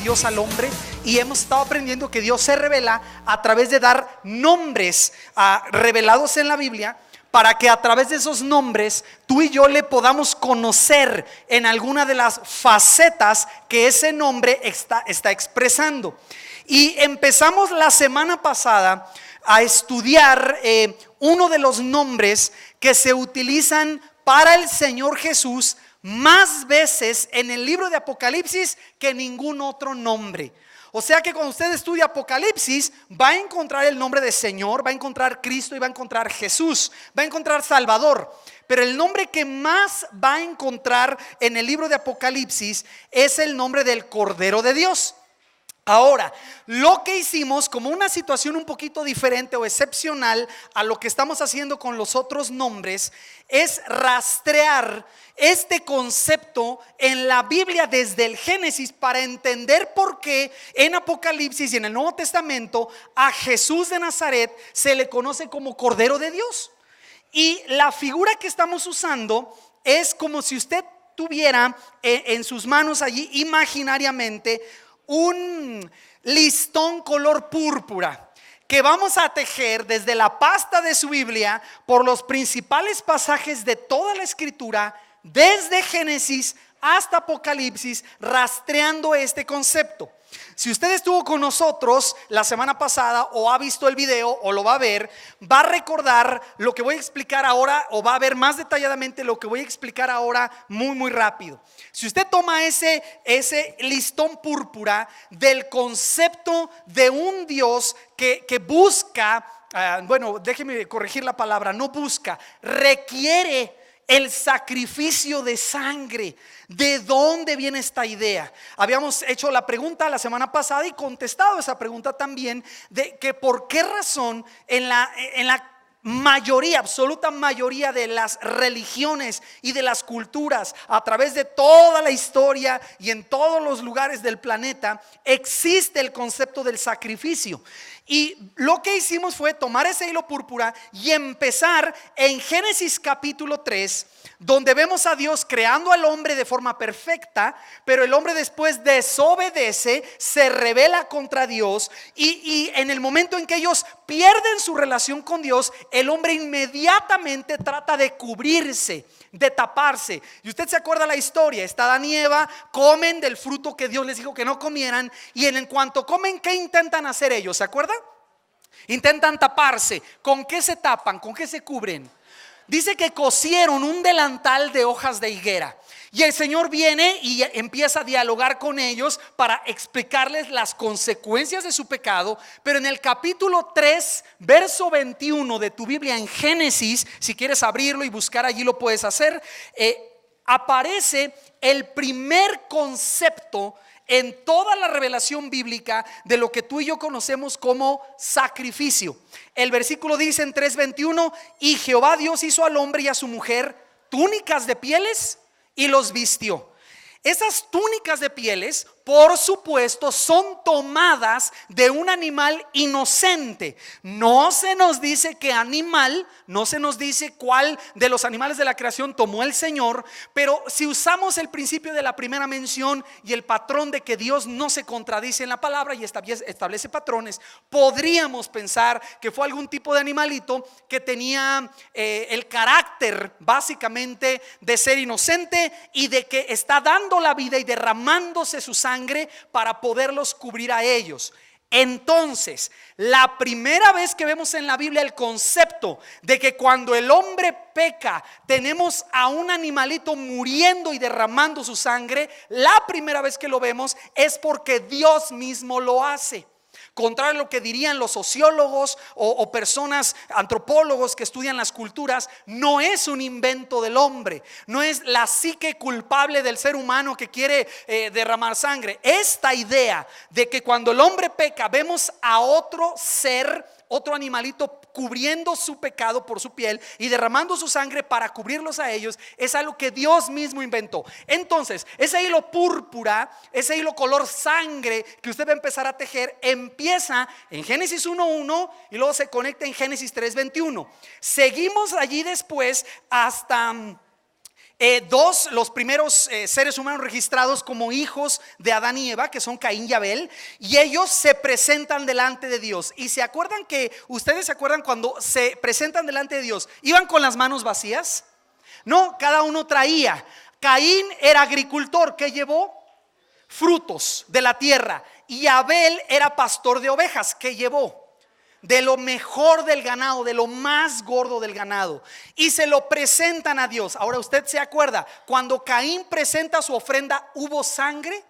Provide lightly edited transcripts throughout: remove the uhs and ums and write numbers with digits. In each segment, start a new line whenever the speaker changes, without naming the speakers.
Dios al hombre y hemos estado aprendiendo que Dios se revela a través de dar nombres revelados en la Biblia, para que a través de esos nombres tú y yo le podamos conocer en alguna de las facetas que ese nombre está expresando. Y empezamos la semana pasada a estudiar uno de los nombres que se utilizan para el Señor Jesús más veces en el libro de Apocalipsis que ningún otro nombre. O sea que cuando usted estudia Apocalipsis va a encontrar el nombre de Señor, va a encontrar Cristo y va a encontrar Jesús, va a encontrar Salvador. Pero el nombre que más va a encontrar en el libro de Apocalipsis es el nombre del Cordero de Dios. Ahora, lo que hicimos como una situación un poquito diferente o excepcional a lo que estamos haciendo con los otros nombres es rastrear este concepto en la Biblia desde el Génesis para entender por qué en Apocalipsis y en el Nuevo Testamento a Jesús de Nazaret se le conoce como Cordero de Dios. Y la figura que estamos usando es como si usted tuviera en sus manos allí imaginariamente un listón color púrpura que vamos a tejer desde la pasta de su Biblia por los principales pasajes de toda la Escritura, desde Génesis hasta Apocalipsis, rastreando este concepto. Si usted estuvo con nosotros la semana pasada o ha visto el video o lo va a ver, va a recordar lo que voy a explicar ahora, o va a ver más detalladamente lo que voy a explicar ahora muy rápido. Si usted toma ese listón púrpura del concepto de un Dios que busca, déjeme corregir la palabra, no busca, requiere el sacrificio de sangre. ¿De dónde viene esta idea? Habíamos hecho la pregunta la semana pasada y contestado esa pregunta también, de que por qué razón en la mayoría, absoluta mayoría de las religiones y de las culturas a través de toda la historia y en todos los lugares del planeta existe el concepto del sacrificio. Y lo que hicimos fue tomar ese hilo púrpura y empezar en Génesis capítulo 3, donde vemos a Dios creando al hombre de forma perfecta, pero el hombre después desobedece, se rebela contra Dios y en el momento en que ellos pierden su relación con Dios, el hombre inmediatamente trata de cubrirse, de taparse. Y usted se acuerda la historia, está Adán y Eva, comen del fruto que Dios les dijo que no comieran, y en cuanto comen, ¿qué intentan hacer ellos? ¿Se acuerda? Intentan taparse. ¿Con qué se tapan? ¿Con qué se cubren? Dice que cosieron un delantal de hojas de higuera. Y el Señor viene y empieza a dialogar con ellos para explicarles las consecuencias de su pecado. Pero en el capítulo 3, verso 21 de tu Biblia en Génesis, si quieres abrirlo y buscar allí lo puedes hacer, aparece el primer concepto en toda la revelación bíblica de lo que tú y yo conocemos como sacrificio. El versículo dice en 3:21: y Jehová Dios hizo al hombre y a su mujer túnicas de pieles y los vistió. Esas túnicas de pieles, por supuesto, son tomadas de un animal inocente. No se nos dice qué animal, no se nos dice cuál de los animales de la creación tomó el Señor, pero si usamos el principio de la primera mención y el patrón de que Dios no se contradice en la palabra y establece patrones, podríamos pensar que fue algún tipo de animalito que tenía el carácter básicamente de ser inocente y de que está dando la vida y derramándose su sangre para poderlos cubrir a ellos. Entonces, la primera vez que vemos en la Biblia el concepto de que cuando el hombre peca tenemos a un animalito muriendo y derramando su sangre, la primera vez que lo vemos es porque Dios mismo lo hace. Contrario a lo que dirían los sociólogos o personas, antropólogos que estudian las culturas, no es un invento del hombre, no es la psique culpable del ser humano que quiere derramar sangre. Esta idea de que cuando el hombre peca vemos a otro ser, otro animalito cubriendo su pecado por su piel y derramando su sangre para cubrirlos a ellos, es algo que Dios mismo inventó. Entonces, ese hilo púrpura, ese hilo color sangre que usted va a empezar a tejer, empieza en Génesis 1:1 y luego se conecta en Génesis 3:21. Seguimos allí después hasta los primeros seres humanos registrados como hijos de Adán y Eva, que son Caín y Abel, y ellos se presentan delante de Dios. Y ustedes se acuerdan cuando se presentan delante de Dios, ¿iban con las manos vacías? No, cada uno traía. Caín era agricultor, ¿qué llevó? Frutos de la tierra. Y Abel era pastor de ovejas, ¿qué llevó? De lo mejor del ganado, de lo más gordo del ganado. Y se lo presentan a Dios. Ahora usted se acuerda, cuando Caín presenta su ofrenda, ¿hubo sangre?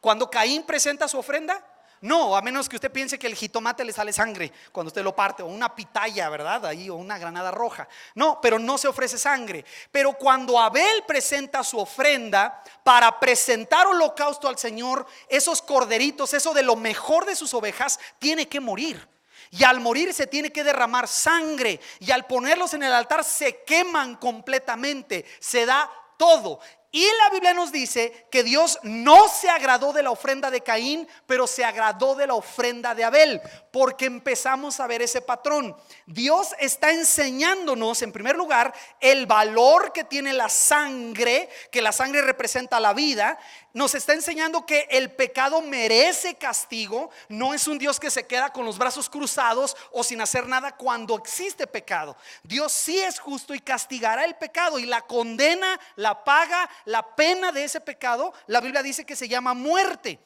Cuando Caín presenta su ofrenda, no, a menos que usted piense que el jitomate le sale sangre cuando usted lo parte, o una pitaya, ¿verdad? Ahí, o una granada roja. No, pero no se ofrece sangre. Pero cuando Abel presenta su ofrenda para presentar holocausto al Señor, esos corderitos, eso de lo mejor de sus ovejas, tiene que morir. Y al morir se tiene que derramar sangre. Y al ponerlos en el altar se queman completamente. Se da todo. Y la Biblia nos dice que Dios no se agradó de la ofrenda de Caín, pero se agradó de la ofrenda de Abel, porque empezamos a ver ese patrón. Dios está enseñándonos, en primer lugar, el valor que tiene la sangre, que la sangre representa la vida. Nos está enseñando que el pecado merece castigo. No es un Dios que se queda con los brazos cruzados o sin hacer nada cuando existe pecado. Dios sí es justo y castigará el pecado, y la condena, la paga, la pena de ese pecado, la Biblia dice que se llama muerte.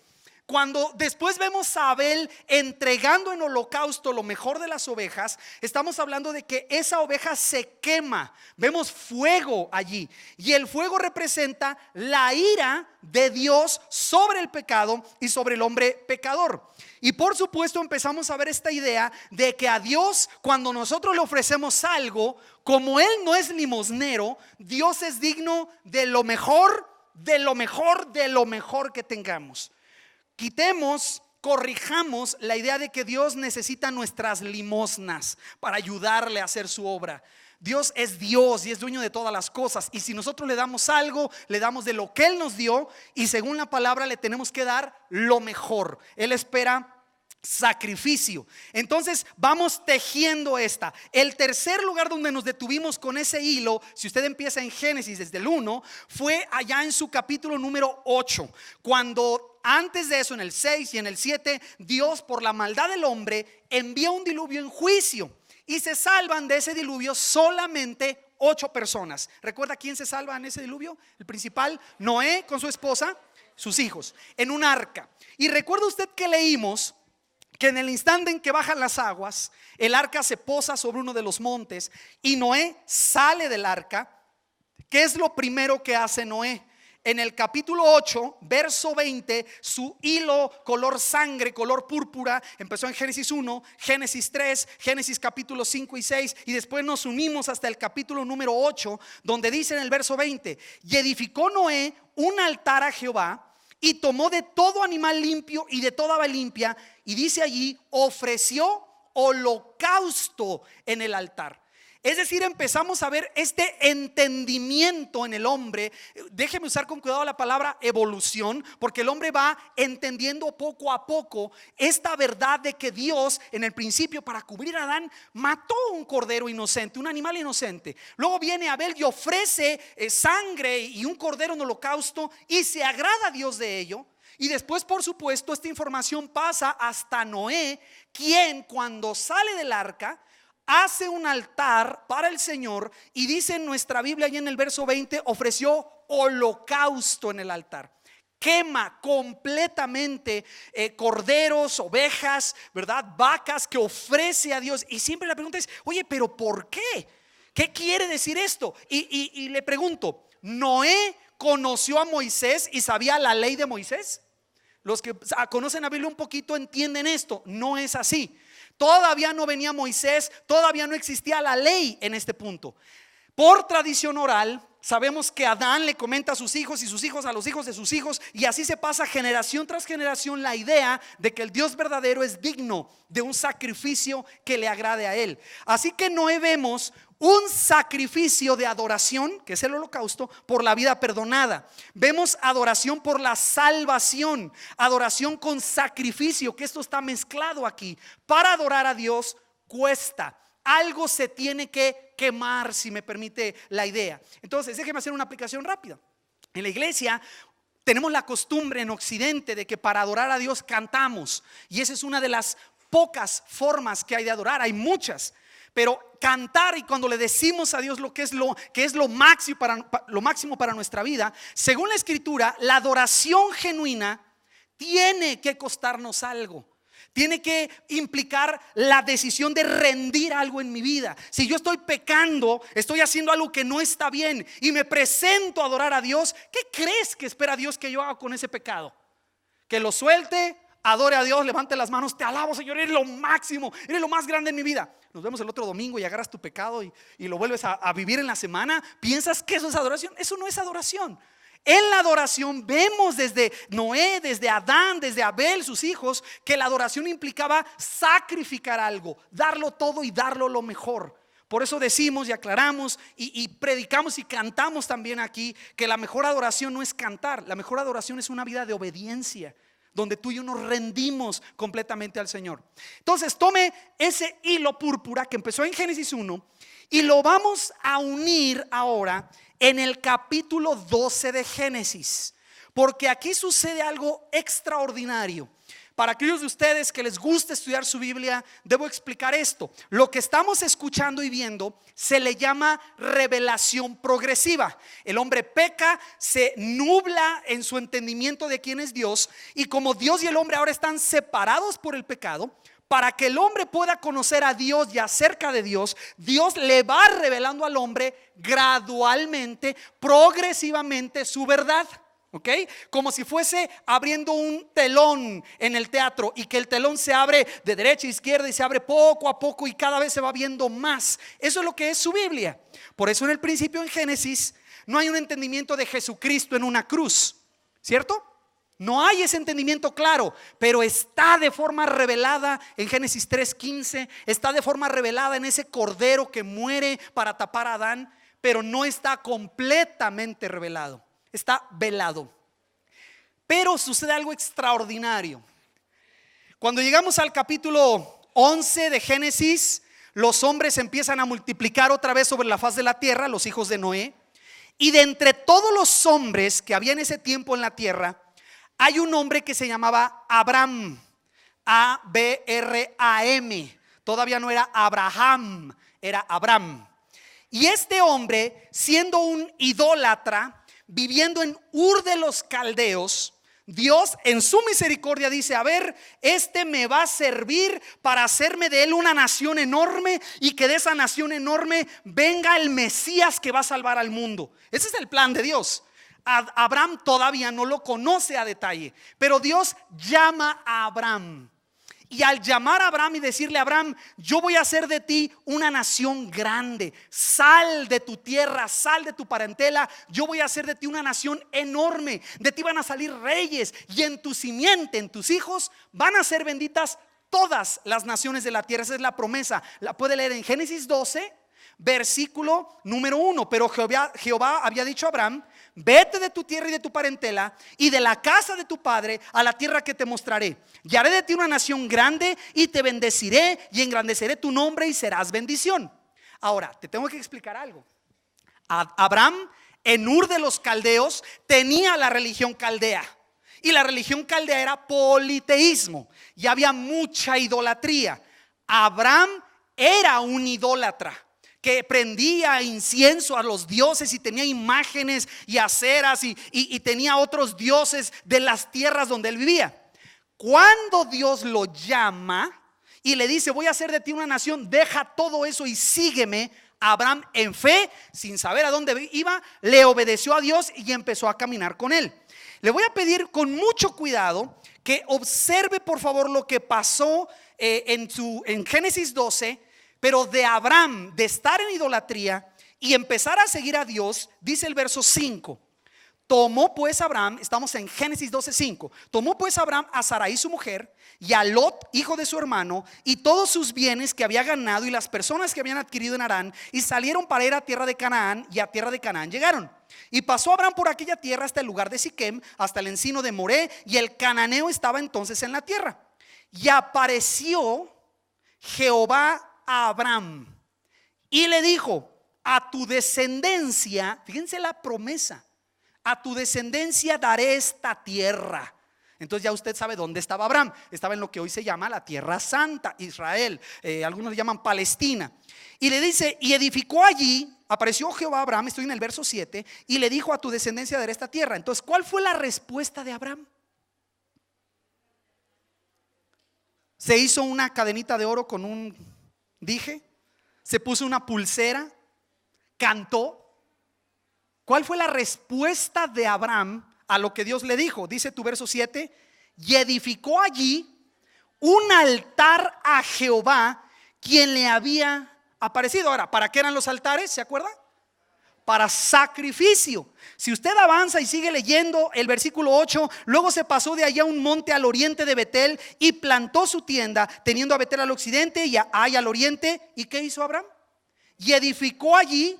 Cuando después vemos a Abel entregando en holocausto lo mejor de las ovejas, estamos hablando de que esa oveja se quema. Vemos fuego allí, y el fuego representa la ira de Dios sobre el pecado y sobre el hombre pecador. Y por supuesto empezamos a ver esta idea de que a Dios, cuando nosotros le ofrecemos algo, como Él no es limosnero, Dios es digno de lo mejor, de lo mejor, de lo mejor que tengamos. Corrijamos la idea de que Dios necesita nuestras limosnas para ayudarle a hacer su obra. Dios es Dios y es dueño de todas las cosas, y si nosotros le damos algo, le damos de lo que Él nos dio, y según la palabra le tenemos que dar lo mejor. Él espera sacrificio. Entonces vamos tejiendo esta. El tercer lugar donde nos detuvimos con ese hilo, si usted empieza en Génesis desde el 1, fue allá en su capítulo número 8, cuando antes de eso, en el 6 y en el 7, Dios, por la maldad del hombre, envía un diluvio en juicio, y se salvan de ese diluvio solamente 8 personas. ¿Recuerda quién se salva en ese diluvio? El principal, Noé con su esposa, sus hijos, en un arca. Y recuerda usted que leímos que en el instante en que bajan las aguas, el arca se posa sobre uno de los montes, y Noé sale del arca. ¿Qué es lo primero que hace Noé? En el capítulo 8, verso 20, su hilo color sangre, color púrpura, empezó en Génesis 1, Génesis 3, Génesis capítulo 5 y 6, y después nos unimos hasta el capítulo número 8, donde dice en el verso 20: y edificó Noé un altar a Jehová, y tomó de todo animal limpio y de toda ave limpia, y dice allí, ofreció holocausto en el altar. Es decir, empezamos a ver este entendimiento en el hombre. Déjeme usar con cuidado la palabra evolución, porque el hombre va entendiendo poco a poco esta verdad de que Dios, en el principio, para cubrir a Adán, mató un cordero inocente, un animal inocente. Luego viene Abel y ofrece sangre y un cordero en holocausto, y se agrada a Dios de ello. Y después, por supuesto, esta información pasa hasta Noé, quien cuando sale del arca hace un altar para el Señor, y dice en nuestra Biblia, allí en el verso 20, ofreció holocausto en el altar. Quema completamente corderos, ovejas, ¿verdad? Vacas que ofrece a Dios. Y siempre la pregunta es: oye, pero ¿por qué? ¿Qué quiere decir esto? Y le pregunto, ¿Noé conoció a Moisés y sabía la ley de Moisés? Los que conocen la Biblia un poquito entienden esto. No es así. Todavía no venía Moisés, todavía no existía la ley en este punto. Por tradición oral, sabemos que Adán le comenta a sus hijos, y sus hijos a los hijos de sus hijos, y así se pasa generación tras generación la idea de que el Dios verdadero es digno de un sacrificio que le agrade a Él. Así que no vemos un sacrificio de adoración, que es el holocausto, por la vida perdonada. Vemos adoración por la salvación, adoración con sacrificio, que esto está mezclado aquí. Para adorar a Dios cuesta. algo se tiene que quemar, si me permite la idea. Entonces, déjeme hacer una aplicación rápida. En la iglesia tenemos la costumbre en Occidente de que para adorar a Dios cantamos, y esa es una de las pocas formas que hay de adorar. Hay muchas, pero cantar, y cuando le decimos a Dios lo que es lo máximo para nuestra vida, según la Escritura, la adoración genuina tiene que costarnos algo. Tiene que implicar la decisión de rendir algo en mi vida. Si yo estoy pecando, estoy haciendo algo que no está bien y me presento a adorar a Dios, ¿qué crees que espera Dios que yo haga con ese pecado? Que lo suelte, adore a Dios, levante las manos, te alabo, Señor, eres lo máximo, eres lo más grande en mi vida. Nos vemos el otro domingo y agarras tu pecado y lo vuelves a vivir en la semana. ¿Piensas que eso es adoración? Eso no es adoración. En la adoración vemos desde Noé, desde Adán, desde Abel, sus hijos, que la adoración implicaba sacrificar algo, darlo todo y darlo lo mejor. Por eso decimos y aclaramos y predicamos y cantamos también aquí que la mejor adoración no es cantar. La mejor adoración es una vida de obediencia, donde tú y yo nos rendimos completamente al Señor. Entonces tome ese hilo púrpura que empezó en Génesis 1 y lo vamos a unir ahora en el capítulo 12 de Génesis, porque aquí sucede algo extraordinario. Para aquellos de ustedes que les gusta estudiar su Biblia, debo explicar esto. Lo que estamos escuchando y viendo se le llama revelación progresiva. El hombre peca, se nubla en su entendimiento de quién es Dios, y como Dios y el hombre ahora están separados por el pecado, para que el hombre pueda conocer a Dios y acerca de Dios, Dios le va revelando al hombre gradualmente, progresivamente su verdad. ¿Ok? Como si fuese abriendo un telón en el teatro, y que el telón se abre de derecha a izquierda y se abre poco a poco y cada vez se va viendo más. Eso es lo que es su Biblia. Por eso en el principio, en Génesis, no hay un entendimiento de Jesucristo en una cruz, ¿cierto? No hay ese entendimiento claro, pero está de forma revelada en Génesis 3:15. Está de forma revelada en ese cordero que muere para tapar a Adán, pero no está completamente revelado. Está velado. Pero sucede algo extraordinario. Cuando llegamos al capítulo 11 de Génesis, los hombres empiezan a multiplicar otra vez sobre la faz de la tierra, los hijos de Noé. Y de entre todos los hombres que había en ese tiempo en la tierra, hay un hombre que se llamaba Abram, A-B-R-A-M. Todavía no era Abraham, era Abram. Y este hombre, siendo un idólatra, viviendo en Ur de los Caldeos, Dios en su misericordia dice: a ver, este me va a servir para hacerme de él una nación enorme, y que de esa nación enorme venga el Mesías que va a salvar al mundo. Ese es el plan de Dios. Abraham todavía no lo conoce a detalle, pero Dios llama a Abraham. Y al llamar a Abraham y decirle: Abraham, yo voy a hacer de ti una nación grande, sal de tu tierra, sal de tu parentela, yo voy a hacer de ti una nación enorme, de ti van a salir reyes, y en tu simiente, en tus hijos, van a ser benditas todas las naciones de la tierra. Esa es la promesa. La puede leer en Génesis 12, versículo número 1. Pero Jehová había dicho a Abraham: vete de tu tierra y de tu parentela y de la casa de tu padre a la tierra que te mostraré, y haré de ti una nación grande, y te bendeciré y engrandeceré tu nombre, y serás bendición. Ahora te tengo que explicar algo. Abraham en Ur de los Caldeos tenía la religión caldea, y la religión caldea era politeísmo, y había mucha idolatría. Abraham era un idólatra que prendía incienso a los dioses, y tenía imágenes y aceras, y tenía otros dioses de las tierras donde él vivía. Cuando Dios lo llama y le dice: voy a hacer de ti una nación, deja todo eso y sígueme, Abraham, en fe, sin saber a dónde iba, le obedeció a Dios y empezó a caminar con él. Le voy a pedir con mucho cuidado que observe por favor lo que pasó en Génesis 12. Pero de Abraham, de estar en idolatría y empezar a seguir a Dios, dice el verso 5: tomó pues Abraham, estamos en Génesis 12:5, tomó pues Abraham a Sarai su mujer, y a Lot hijo de su hermano, y todos sus bienes que había ganado, y las personas que habían adquirido en Harán, y salieron para ir a tierra de Canaán, y a tierra de Canaán llegaron. Y pasó Abraham por aquella tierra hasta el lugar de Siquem, hasta el encino de Moré, y el cananeo estaba entonces en la tierra. Y apareció Jehová a Abraham. Y le dijo: a tu descendencia, fíjense la promesa, a tu descendencia daré esta tierra. Entonces ya usted sabe dónde estaba Abraham. Estaba en lo que hoy se llama la Tierra Santa, Israel, algunos le llaman Palestina. Y le dice: y edificó allí, apareció Jehová a Abraham, estoy en el verso 7, y le dijo: a tu descendencia daré esta tierra. Entonces, ¿cuál fue la respuesta de Abraham? Se hizo una cadenita de oro con un dije, se puso una pulsera, cantó. ¿Cuál fue la respuesta de Abraham a lo que Dios le dijo? Dice tu verso 7: y edificó allí un altar a Jehová, quien le había aparecido. Ahora, ¿para qué eran los altares? ¿Se acuerda? Para sacrificio. Si usted avanza y sigue leyendo el versículo 8, luego se pasó de allá un monte al oriente de Betel y plantó su tienda, teniendo a Betel al occidente y a Ai al oriente. ¿Y qué hizo Abraham? Y edificó allí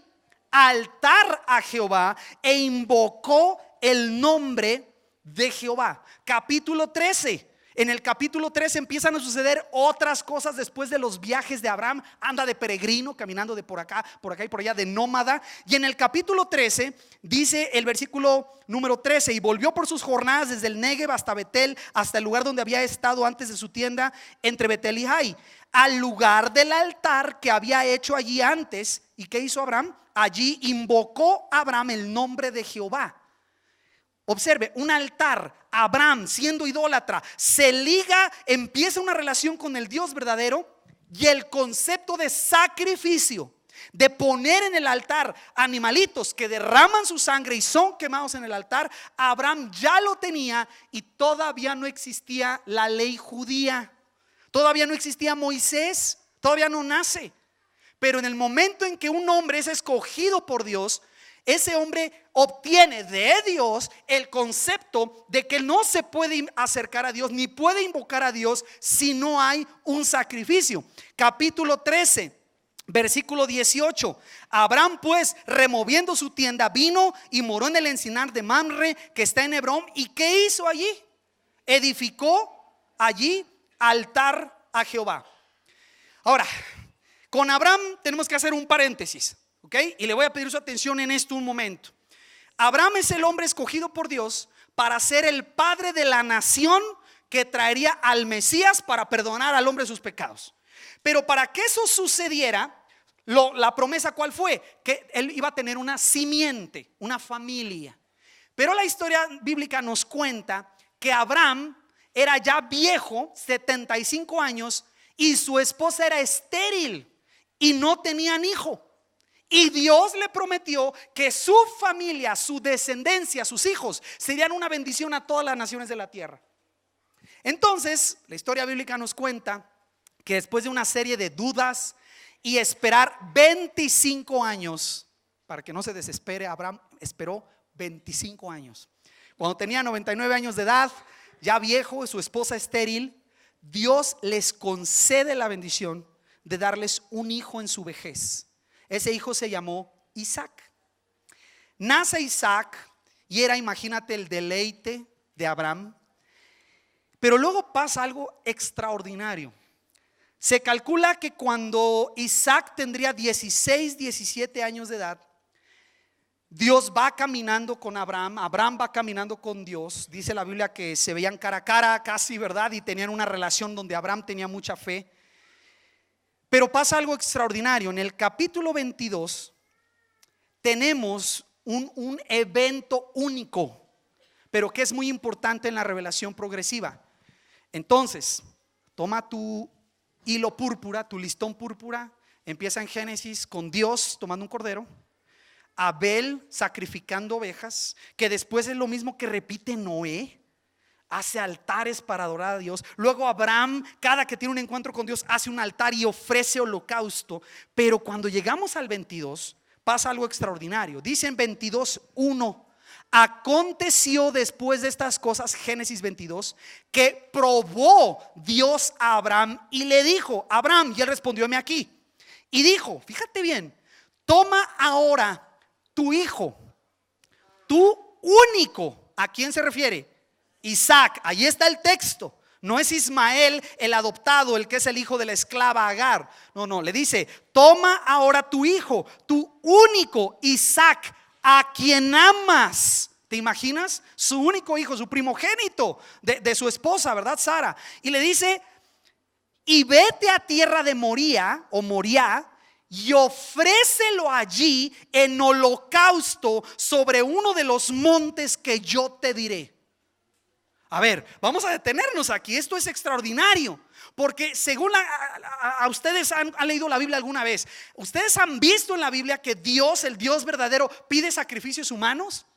altar a Jehová e invocó el nombre de Jehová. Capítulo 13. En el capítulo 13 empiezan a suceder otras cosas después de los viajes de Abraham. Anda de peregrino, caminando de por acá y por allá, de nómada. Y en el capítulo 13 dice el versículo número 13: y volvió por sus jornadas desde el Negev hasta Betel, hasta el lugar donde había estado antes de su tienda, entre Betel y Ai, al lugar del altar que había hecho allí antes. ¿Y qué hizo Abraham? Allí invocó Abraham el nombre de Jehová. Observe, un altar, Abraham siendo idólatra, se liga, empieza una relación con el Dios verdadero, y el concepto de sacrificio, de poner en el altar animalitos que derraman su sangre y son quemados en el altar, Abraham ya lo tenía, y todavía no existía la ley judía, todavía no existía Moisés, todavía no nace. Pero en el momento en que un hombre es escogido por Dios, ese hombre obtiene de Dios el concepto de que no se puede acercar a Dios ni puede invocar a Dios si no hay un sacrificio. Capítulo 13, versículo 18: Abraham pues, removiendo su tienda, vino y moró en el encinar de Mamre, que está en Hebrón. ¿Y qué hizo allí? Edificó allí altar a Jehová. Ahora, con Abraham tenemos que hacer un paréntesis, ¿ok? Y le voy a pedir su atención en esto un momento. Abraham es el hombre escogido por Dios para ser el padre de la nación que traería al Mesías para perdonar al hombre sus pecados. Pero para que eso sucediera, la promesa ¿cuál fue? Que él iba a tener una simiente, una familia. Pero la historia bíblica nos cuenta que Abraham era ya viejo, 75 años, y su esposa era estéril y no tenían hijo. Y Dios le prometió que su familia, su descendencia, sus hijos serían una bendición a todas las naciones de la tierra. Entonces, la historia bíblica nos cuenta que después de una serie de dudas y esperar 25 años, para que no se desespere, Abraham esperó 25 años. Cuando tenía 99 años de edad, ya viejo, su esposa estéril, Dios les concede la bendición de darles un hijo en su vejez. Ese hijo se llamó Isaac. Nace Isaac y era, imagínate, el deleite de Abraham. Pero luego pasa algo extraordinario. Se calcula que cuando Isaac tendría 16, 17 años de edad, Dios va caminando con Abraham, Abraham va caminando con Dios. Dice la Biblia que se veían cara a cara casi, ¿verdad? Y tenían una relación donde Abraham tenía mucha fe. Pero pasa algo extraordinario. En el capítulo 22 tenemos un evento único, pero que es muy importante en la revelación progresiva. Entonces, toma tu hilo púrpura, tu listón púrpura. Empieza en Génesis con Dios tomando un cordero, Abel sacrificando ovejas, que después es lo mismo que repite Noé. Hace altares para adorar a Dios. Luego Abraham, cada que tiene un encuentro con Dios, hace un altar y ofrece holocausto. Pero cuando llegamos al 22 pasa algo extraordinario. Dice en 22:1: aconteció después de estas cosas, Génesis 22, que probó Dios a Abraham y le dijo: Abraham, y él respondió: heme aquí. Y dijo, fíjate bien, toma ahora tu hijo, tu único. ¿A quién se refiere? Isaac. Ahí está el texto. No es Ismael el adoptado, el que es el hijo de la esclava Agar. No, le dice: toma ahora tu hijo, tu único Isaac, a quien amas. ¿Te imaginas? Su único hijo, su primogénito de su esposa, ¿verdad? Sara. Y le dice: y vete a tierra de Moría o Moriah y ofrécelo allí en holocausto sobre uno de los montes que yo te diré. A ver, vamos a detenernos aquí. Esto es extraordinario, porque según a ustedes han leído la Biblia alguna vez. ¿Ustedes han visto en la Biblia que Dios, el Dios verdadero, pide sacrificios humanos?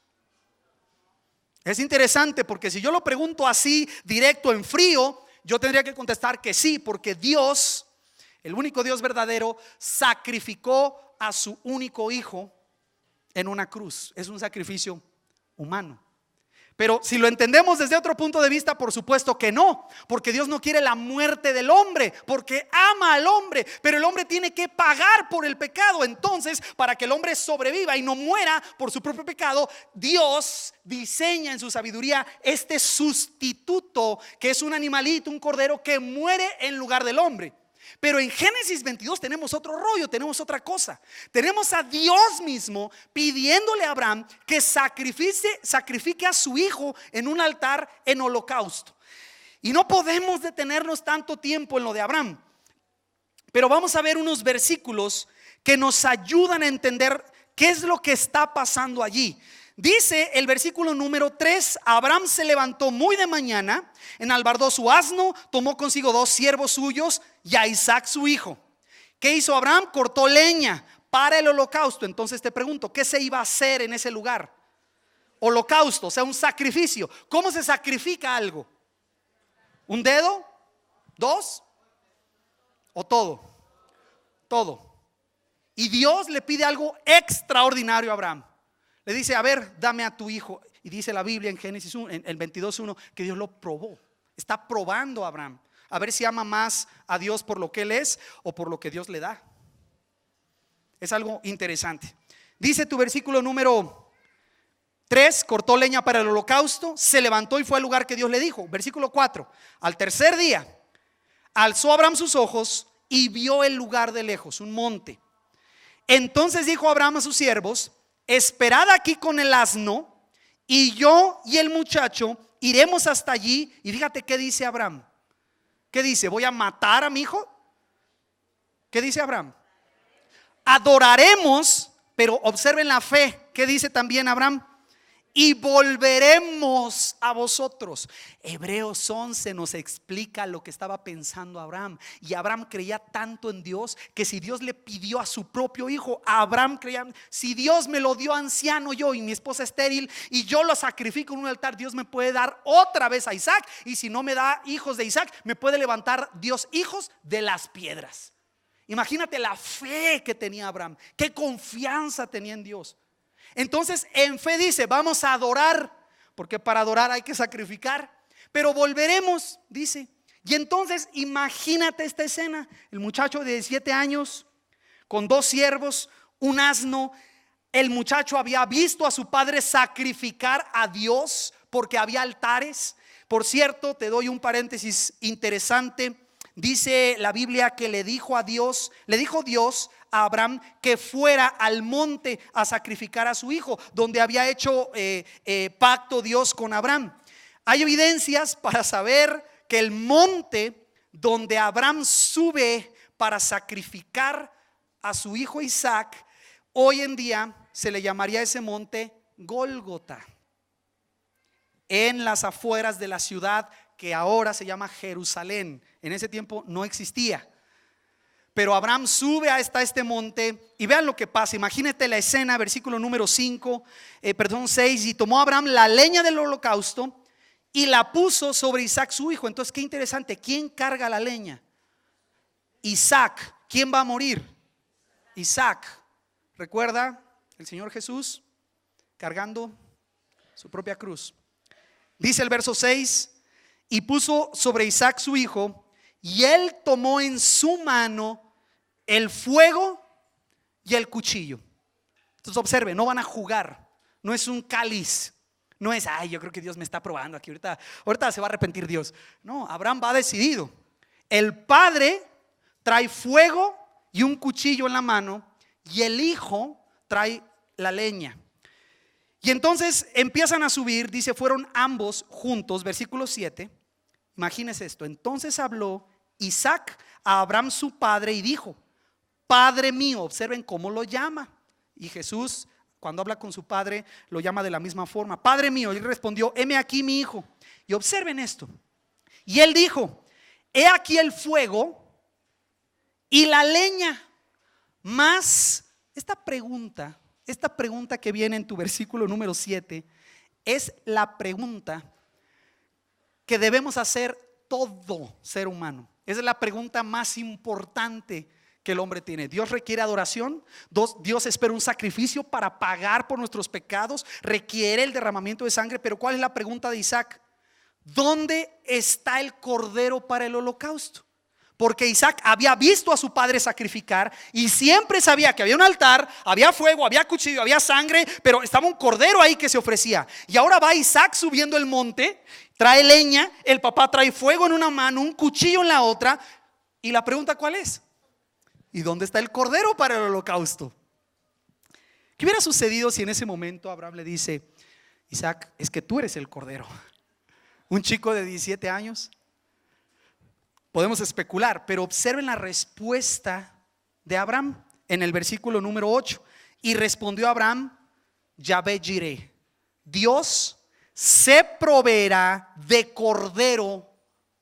Es interesante, porque si yo lo pregunto así directo, en frío, yo tendría que contestar que sí, porque Dios, el único Dios verdadero, sacrificó a su único hijo en una cruz. Es un sacrificio humano. Pero si lo entendemos desde otro punto de vista, por supuesto que no, porque Dios no quiere la muerte del hombre, porque ama al hombre, pero el hombre tiene que pagar por el pecado. Entonces, para que el hombre sobreviva y no muera por su propio pecado, Dios diseña en su sabiduría este sustituto, que es un animalito, un cordero que muere en lugar del hombre. Pero en Génesis 22 tenemos otro rollo, tenemos otra cosa. Tenemos a Dios mismo pidiéndole a Abraham que sacrifique a su hijo en un altar en holocausto. Y no podemos detenernos tanto tiempo en lo de Abraham, pero vamos a ver unos versículos que nos ayudan a entender qué es lo que está pasando allí. Dice el versículo número 3: Abraham se levantó muy de mañana, enalbardó su asno, tomó consigo 2 siervos suyos y a Isaac su hijo. ¿Qué hizo Abraham? Cortó leña para el holocausto. Entonces te pregunto, ¿qué se iba a hacer en ese lugar? Holocausto, o sea, un sacrificio. ¿Cómo se sacrifica algo? ¿Un dedo? ¿2? ¿O todo? Todo. Y Dios le pide algo extraordinario a Abraham. Le dice: a ver, dame a tu hijo. Y dice la Biblia en Génesis 1, en el 22:1, que Dios lo probó. Está probando a Abraham, a ver si ama más a Dios por lo que él es o por lo que Dios le da. Es algo interesante. Dice tu versículo número 3: cortó leña para el holocausto, se levantó y fue al lugar que Dios le dijo. Versículo 4: al tercer día alzó Abraham sus ojos y vio el lugar de lejos, un monte. Entonces dijo Abraham a sus siervos: esperad aquí con el asno, y yo y el muchacho iremos hasta allí. Y fíjate qué dice Abraham. ¿Qué dice? ¿Voy a matar a mi hijo? ¿Qué dice Abraham? Adoraremos, pero observen la fe. ¿Qué dice también Abraham? Y volveremos a vosotros. Hebreos 11 nos explica lo que estaba pensando Abraham. Y Abraham creía tanto en Dios que si Dios le pidió a su propio hijo, Abraham creía: si Dios me lo dio anciano yo y mi esposa estéril y yo lo sacrifico en un altar, Dios me puede dar otra vez a Isaac. Y si no me da hijos de Isaac, me puede levantar Dios hijos de las piedras. Imagínate la fe que tenía Abraham, qué confianza tenía en Dios. Entonces en fe dice: vamos a adorar, porque para adorar hay que sacrificar, pero volveremos, dice. Y entonces imagínate esta escena: el muchacho de 17 años con 2 siervos, un asno. El muchacho había visto a su padre sacrificar a Dios porque había altares. Por cierto, te doy un paréntesis interesante. Dice la Biblia que le dijo Dios a Abraham que fuera al monte a sacrificar a su hijo, donde había hecho pacto Dios con Abraham. Hay evidencias para saber que el monte donde Abraham sube para sacrificar a su hijo Isaac, hoy en día se le llamaría ese monte Gólgota, en las afueras de la ciudad que ahora se llama Jerusalén. En ese tiempo no existía. Pero Abraham sube hasta este monte y vean lo que pasa. Imagínate la escena, versículo número 6. Y tomó Abraham la leña del holocausto y la puso sobre Isaac su hijo. Entonces qué interesante, ¿quién carga la leña? Isaac. ¿Quién va a morir? Isaac. ¿Recuerda el Señor Jesús cargando su propia cruz? Dice el verso 6: y puso sobre Isaac su hijo, y él tomó en su mano el fuego y el cuchillo. Entonces observe, no van a jugar, no es un cáliz, No es, ay, yo creo que Dios me está probando aquí, ahorita se va a arrepentir Dios. No, Abraham va decidido. El padre trae fuego y un cuchillo en la mano, y el hijo trae la leña. Y entonces empiezan a subir, dice, fueron ambos juntos, versículo 7. Imagínense esto. Entonces habló Isaac a Abraham su padre y dijo: Padre mío. Observen cómo lo llama. Y Jesús, cuando habla con su padre, lo llama de la misma forma: Padre mío. Y él respondió: heme aquí mi hijo. Y observen esto. Y él dijo: he aquí el fuego y la leña. Mas esta pregunta que viene en tu versículo número 7 es la pregunta que debemos hacer todo ser humano. Esa es la pregunta más importante que el hombre tiene. Dios requiere adoración. Dios espera un sacrificio para pagar por nuestros pecados. Requiere el derramamiento de sangre. Pero ¿cuál es la pregunta de Isaac? ¿Dónde está el cordero para el holocausto? Porque Isaac había visto a su padre sacrificar y siempre sabía que había un altar, había fuego, había cuchillo, había sangre, pero estaba un cordero ahí que se ofrecía. Y ahora va Isaac subiendo el monte, trae leña, el papá trae fuego en una mano, un cuchillo en la otra. Y la pregunta, ¿cuál es? ¿Y dónde está el cordero para el holocausto? ¿Qué hubiera sucedido si en ese momento Abraham le dice: Isaac, es que tú eres el cordero? Un chico de 17 años. Podemos especular, pero observen la respuesta de Abraham en el versículo número 8. Y respondió Abraham: Yahvé Jireh, Dios se proveerá de cordero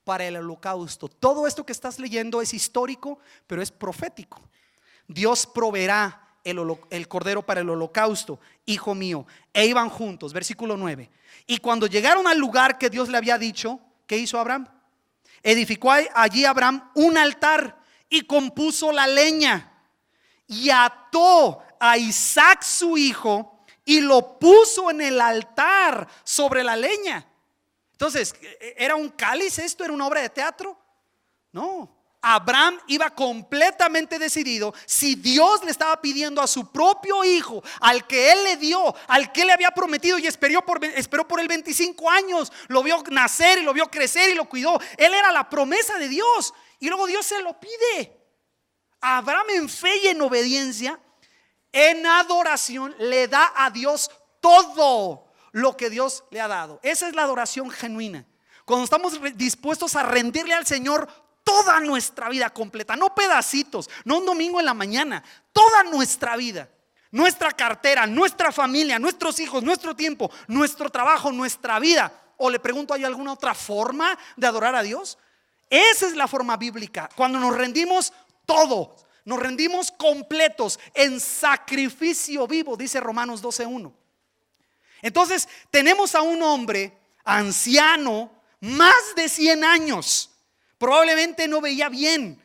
para el holocausto. Todo esto que estás leyendo es histórico, pero es profético. Dios proveerá el cordero para el holocausto, hijo mío. E iban juntos, versículo 9. Y cuando llegaron al lugar que Dios le había dicho, ¿qué hizo Abraham? Edificó allí Abraham un altar y compuso la leña y ató a Isaac su hijo y lo puso en el altar sobre la leña. Entonces, ¿era un cáliz esto? ¿Era una obra de teatro? No. Abraham iba completamente decidido. Si Dios le estaba pidiendo a su propio hijo, al que él le dio, al que le había prometido, y esperó por él 25 años, lo vio nacer y lo vio crecer y lo cuidó. Él era la promesa de Dios y luego Dios se lo pide. Abraham, en fe y en obediencia, en adoración, le da a Dios todo lo que Dios le ha dado. Esa es la adoración genuina. Cuando estamos dispuestos a rendirle al Señor toda nuestra vida completa, no pedacitos, no un domingo en la mañana, toda nuestra vida, nuestra cartera, nuestra familia, nuestros hijos, nuestro tiempo, nuestro trabajo, nuestra vida. O le pregunto, ¿hay alguna otra forma de adorar a Dios? Esa es la forma bíblica, cuando nos rendimos todo, nos rendimos completos en sacrificio vivo, dice Romanos 12:1. Entonces tenemos a un hombre anciano, más de 100 años. Probablemente no veía bien,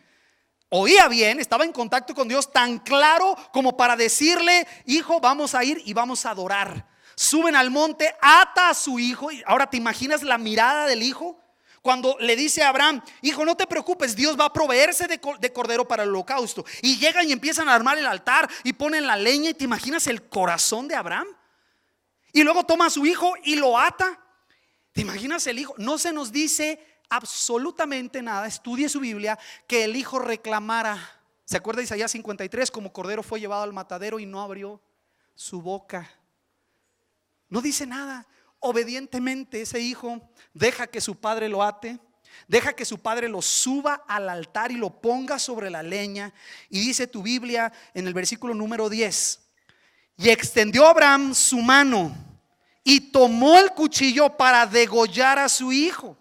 oía bien, estaba en contacto con Dios tan claro como para decirle: hijo, vamos a ir y vamos a adorar. Suben al monte, ata a su hijo. Y ahora te imaginas la mirada del hijo cuando le dice a Abraham: hijo, no te preocupes, Dios va a proveerse de cordero para el holocausto. Y llegan y empiezan a armar el altar y ponen la leña. Y te imaginas el corazón de Abraham. Y luego toma a su hijo y lo ata. ¿Te imaginas el hijo? No se nos dice absolutamente nada. Estudie su Biblia, que el hijo reclamara. ¿Se acuerda de Isaías 53? Como cordero fue llevado al matadero y no abrió su boca. No dice nada. Obedientemente ese hijo deja que su padre lo ate, deja que su padre lo suba al altar y lo ponga sobre la leña. Y dice tu Biblia en el versículo número 10: y extendió Abraham su mano y tomó el cuchillo para degollar a su hijo.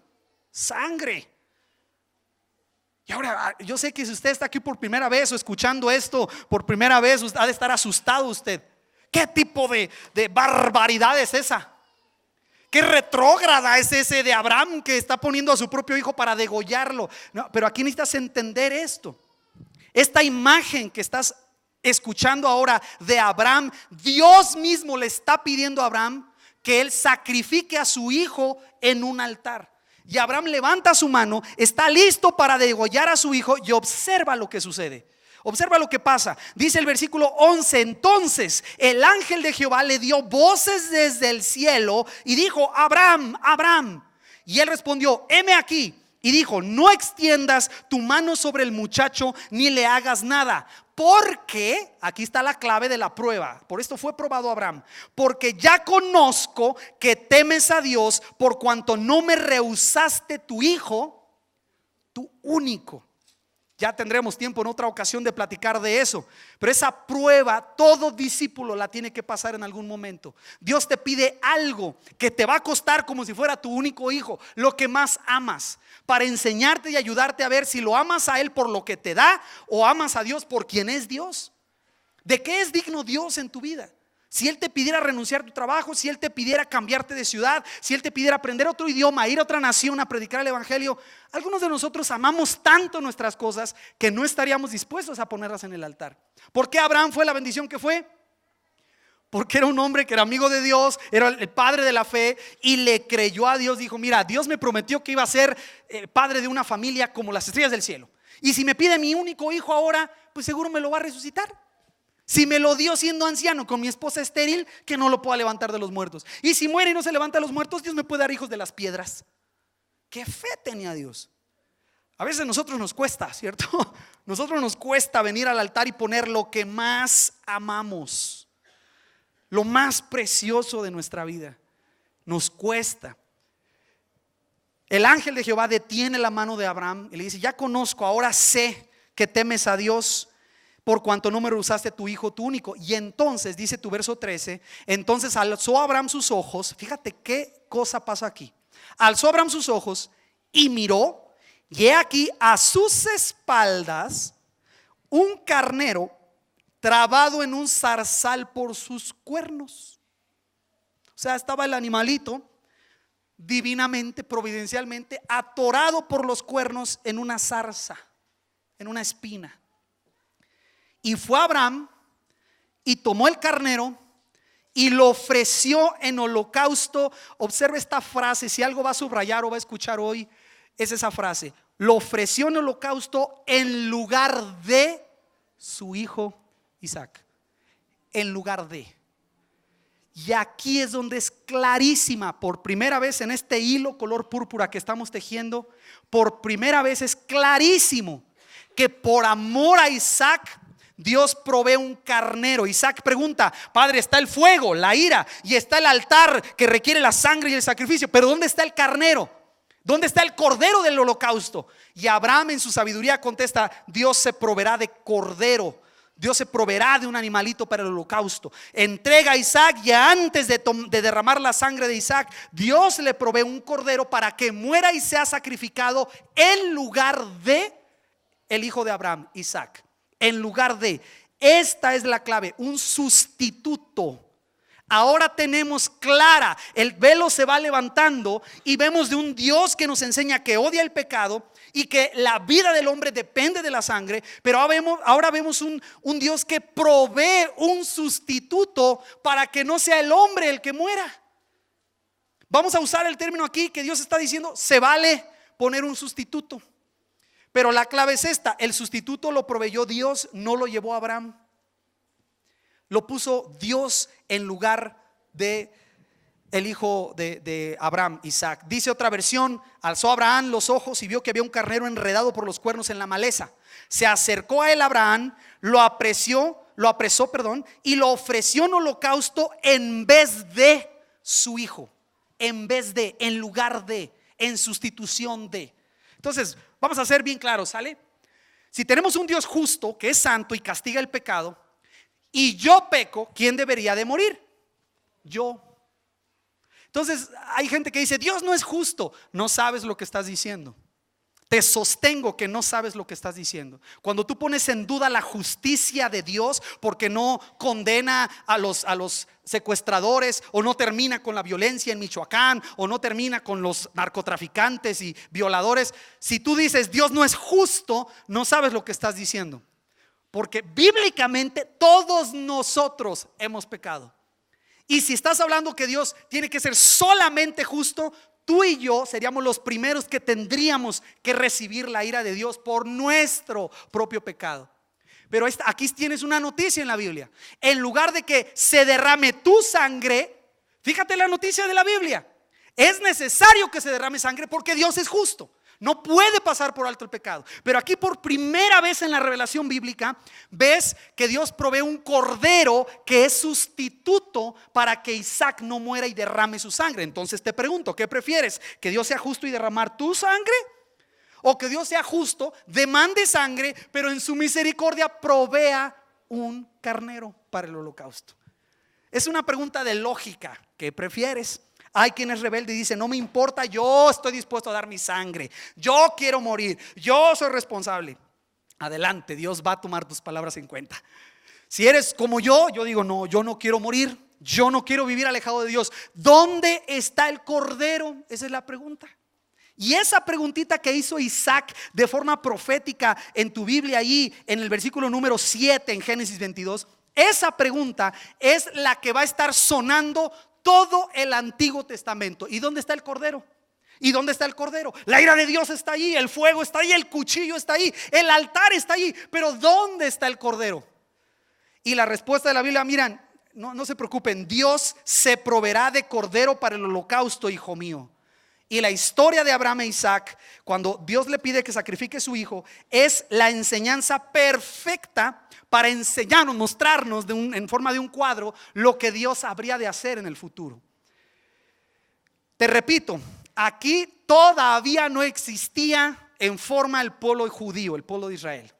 Sangre. Y ahora, yo sé que si usted está aquí por primera vez o escuchando esto por primera vez, ha de estar asustado usted. ¿Qué tipo de barbaridad es esa? ¿Qué retrógrada es ese de Abraham que está poniendo a su propio hijo para degollarlo? No, pero aquí necesitas entender esto. Esta imagen que estás escuchando ahora de Abraham, Dios mismo le está pidiendo a Abraham que él sacrifique a su hijo en un altar. Y Abraham levanta su mano, está listo para degollar a su hijo y observa lo que sucede. Observa lo que pasa. Dice el versículo 11: entonces el ángel de Jehová le dio voces desde el cielo y dijo: Abraham, Abraham. Y él respondió: heme aquí. Y dijo: no extiendas tu mano sobre el muchacho ni le hagas nada, porque, aquí está la clave de la prueba, por esto fue probado Abraham, porque ya conozco que temes a Dios, por cuanto no me rehusaste tu hijo, tu único. Ya tendremos tiempo en otra ocasión de platicar de eso. Pero esa prueba todo discípulo la tiene que pasar en algún momento. Dios te pide algo que te va a costar como si fuera tu único hijo, lo que más amas, para enseñarte y ayudarte a ver si lo amas a Él por lo que te da o amas a Dios por quien es Dios. ¿De qué es digno Dios en tu vida? Si Él te pidiera renunciar a tu trabajo, si Él te pidiera cambiarte de ciudad, si Él te pidiera aprender otro idioma, ir a otra nación a predicar el evangelio, algunos de nosotros amamos tanto nuestras cosas que no estaríamos dispuestos a ponerlas en el altar. ¿Por qué Abraham fue la bendición que fue? Porque era un hombre que era amigo de Dios, era el padre de la fe y le creyó a Dios. Dijo: mira, Dios me prometió que iba a ser padre de una familia como las estrellas del cielo, y si me pide mi único hijo ahora, pues seguro me lo va a resucitar. Si me lo dio siendo anciano con mi esposa estéril, que no lo pueda levantar de los muertos. Y si muere y no se levanta de los muertos, Dios me puede dar hijos de las piedras. ¿Qué fe tenía Dios? A veces a nosotros nos cuesta, ¿cierto? Nosotros nos cuesta venir al altar y poner lo que más amamos, lo más precioso de nuestra vida. Nos cuesta. El ángel de Jehová detiene la mano de Abraham y le dice: ya conozco, ahora sé que temes a Dios, por cuanto no me rehusaste tu hijo, tu único. Y entonces, dice tu verso 13, entonces alzó Abraham sus ojos. Fíjate qué cosa pasa aquí. Alzó Abraham sus ojos y miró, y he aquí a sus espaldas un carnero trabado en un zarzal por sus cuernos. O sea, estaba el animalito divinamente, providencialmente, atorado por los cuernos en una zarza, en una espina. Y fue Abraham y tomó el carnero y lo ofreció en holocausto. Observe esta frase, si algo va a subrayar o va a escuchar hoy, es esa frase: lo ofreció en holocausto en lugar de su hijo Isaac. En lugar de. Y aquí es donde es clarísima, por primera vez en este hilo color púrpura que estamos tejiendo, por primera vez es clarísimo que por amor a Isaac Dios provee un carnero. Isaac pregunta: padre, está el fuego, la ira, y está el altar que requiere la sangre y el sacrificio, pero ¿dónde está el carnero? ¿Dónde está el cordero del holocausto? Y Abraham en su sabiduría contesta: Dios se proveerá de cordero, Dios se proveerá de un animalito para el holocausto. Entrega a Isaac, y antes de derramar la sangre de Isaac, Dios le provee un cordero para que muera y sea sacrificado en lugar de el hijo de Abraham, Isaac. En lugar de. Esta es la clave, un sustituto. Ahora tenemos clara, el velo se va levantando y vemos de un Dios que nos enseña que odia el pecado y que la vida del hombre depende de la sangre. Pero ahora vemos un Dios que provee un sustituto para que no sea el hombre el que muera. Vamos a usar el término aquí que Dios está diciendo: se vale poner un sustituto. Pero la clave es esta: el sustituto lo proveyó Dios, no lo llevó Abraham. Lo puso Dios en lugar de el hijo de Abraham, Isaac. Dice otra versión: alzó Abraham los ojos y vio que había un carnero enredado por los cuernos en la maleza. Se acercó a él Abraham, lo apresó, y lo ofreció en holocausto en vez de su hijo. En vez de, en lugar de, en sustitución de. Entonces, vamos a ser bien claros, ¿sale? Si tenemos un Dios justo que es santo y castiga el pecado, y yo peco, ¿quién debería de morir? Yo. Entonces hay gente que dice: Dios no es justo. No sabes lo que estás diciendo. Te sostengo que no sabes lo que estás diciendo. Cuando tú pones en duda la justicia de Dios porque no condena a los secuestradores, o no termina con la violencia en Michoacán, o no termina con los narcotraficantes y violadores, si tú dices Dios no es justo, no sabes lo que estás diciendo. Porque bíblicamente todos nosotros hemos pecado. Y si estás hablando que Dios tiene que ser solamente justo, tú y yo seríamos los primeros que tendríamos que recibir la ira de Dios por nuestro propio pecado. Pero aquí tienes una noticia en la Biblia. En lugar de que se derrame tu sangre, fíjate la noticia de la Biblia. Es necesario que se derrame sangre porque Dios es justo. No puede pasar por alto el pecado. Pero aquí por primera vez en la revelación bíblica ves que Dios provee un cordero que es sustituto para que Isaac no muera y derrame su sangre. Entonces te pregunto, ¿qué prefieres? ¿Que Dios sea justo y derramar tu sangre? ¿O que Dios sea justo, demande sangre, pero en su misericordia provea un carnero para el holocausto? Es una pregunta de lógica. ¿Qué prefieres? Hay quien es rebelde y dice: no me importa, yo estoy dispuesto a dar mi sangre, yo quiero morir, yo soy responsable. Adelante, Dios va a tomar tus palabras en cuenta. Si eres como yo digo: no, yo no quiero morir, yo no quiero vivir alejado de Dios. ¿Dónde está el cordero? Esa es la pregunta. Y esa preguntita que hizo Isaac de forma profética en tu Biblia, ahí en el versículo número 7 en Génesis 22, esa pregunta es la que va a estar sonando todo el Antiguo Testamento. ¿Y dónde está el cordero? ¿Y dónde está el cordero? La ira de Dios está ahí, el fuego está ahí, el cuchillo está ahí, el altar está ahí, pero ¿dónde está el cordero? Y la respuesta de la Biblia, miren, no se preocupen, Dios se proveerá de cordero para el holocausto, hijo mío. Y la historia de Abraham e Isaac, cuando Dios le pide que sacrifique a su hijo, es la enseñanza perfecta para enseñarnos, mostrarnos en forma de un cuadro lo que Dios habría de hacer en el futuro. Te repito, aquí todavía no existía en forma el pueblo judío, el pueblo de Israel.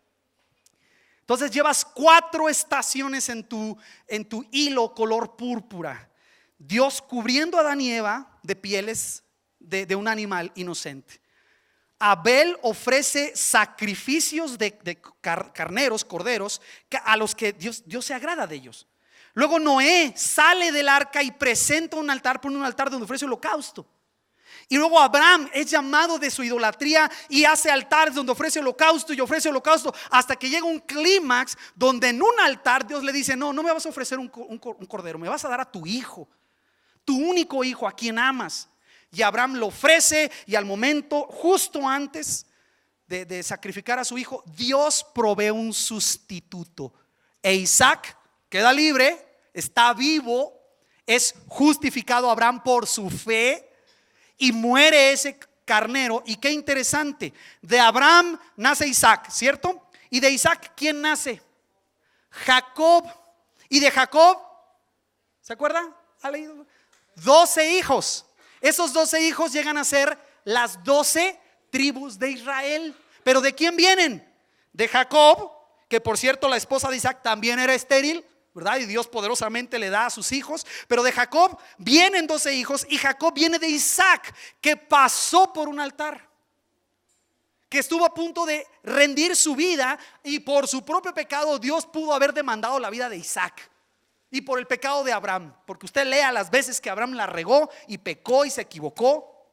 Entonces llevas 4 estaciones en tu hilo color púrpura. Dios cubriendo a Adán y Eva de pieles de un animal inocente. Abel ofrece sacrificios de carneros, corderos, a los que Dios se agrada de ellos. Luego Noé sale del arca y presenta un altar, pone un altar donde ofrece holocausto. Y luego Abraham es llamado de su idolatría y hace altares donde ofrece holocausto y ofrece holocausto, hasta que llega un clímax donde en un altar Dios le dice: no me vas a ofrecer un cordero, me vas a dar a tu hijo, tu único hijo, a quien amas. Y Abraham lo ofrece, y al momento, justo antes de sacrificar a su hijo, Dios provee un sustituto. E Isaac queda libre, está vivo, es justificado Abraham por su fe, y muere ese carnero. Y qué interesante, de Abraham nace Isaac, ¿cierto? Y de Isaac, ¿quién nace? Jacob. Y de Jacob, ¿se acuerda? ¿Ha leído? 12 hijos. Esos 12 hijos llegan a ser las 12 tribus de Israel. ¿Pero de quién vienen? De Jacob, que por cierto la esposa de Isaac también era estéril, ¿verdad? Y Dios poderosamente le da a sus hijos. Pero de Jacob vienen 12 hijos. Y Jacob viene de Isaac, que pasó por un altar, que estuvo a punto de rendir su vida, y por su propio pecado Dios pudo haber demandado la vida de Isaac. Y por el pecado de Abraham, porque usted lea las veces que Abraham la regó y pecó y se equivocó,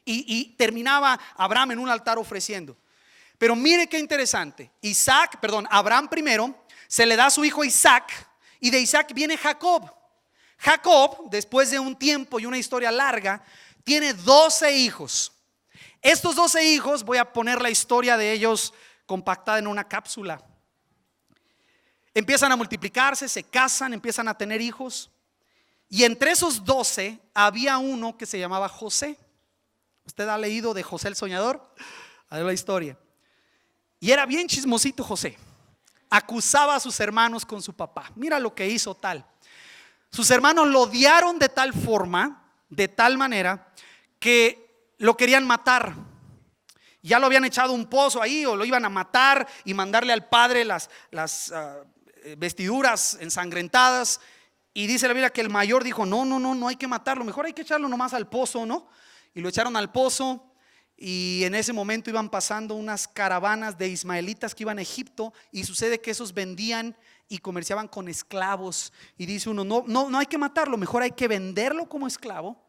y terminaba Abraham en un altar ofreciendo. Pero mire qué interesante, Abraham primero se le da a su hijo Isaac, y de Isaac viene Jacob. Jacob, después de un tiempo y una historia larga, tiene 12 hijos. Estos 12 hijos, voy a poner la historia de ellos compactada en una cápsula. Empiezan a multiplicarse, se casan, empiezan a tener hijos. Y entre esos 12 había uno que se llamaba José. ¿Usted ha leído de José el soñador? A ver la historia. Y era bien chismosito José. Acusaba a sus hermanos con su papá. Mira lo que hizo tal. Sus hermanos lo odiaron de tal forma, de tal manera, que lo querían matar. Ya lo habían echado a un pozo ahí, o lo iban a matar y mandarle al padre las vestiduras ensangrentadas. Y dice la Biblia que el mayor dijo: no hay que matarlo, mejor hay que echarlo nomás al pozo, ¿no? Y lo echaron al pozo. Y en ese momento iban pasando unas caravanas de ismaelitas que iban a Egipto, y sucede que esos vendían y comerciaban con esclavos. Y dice uno: no hay que matarlo, mejor hay que venderlo como esclavo.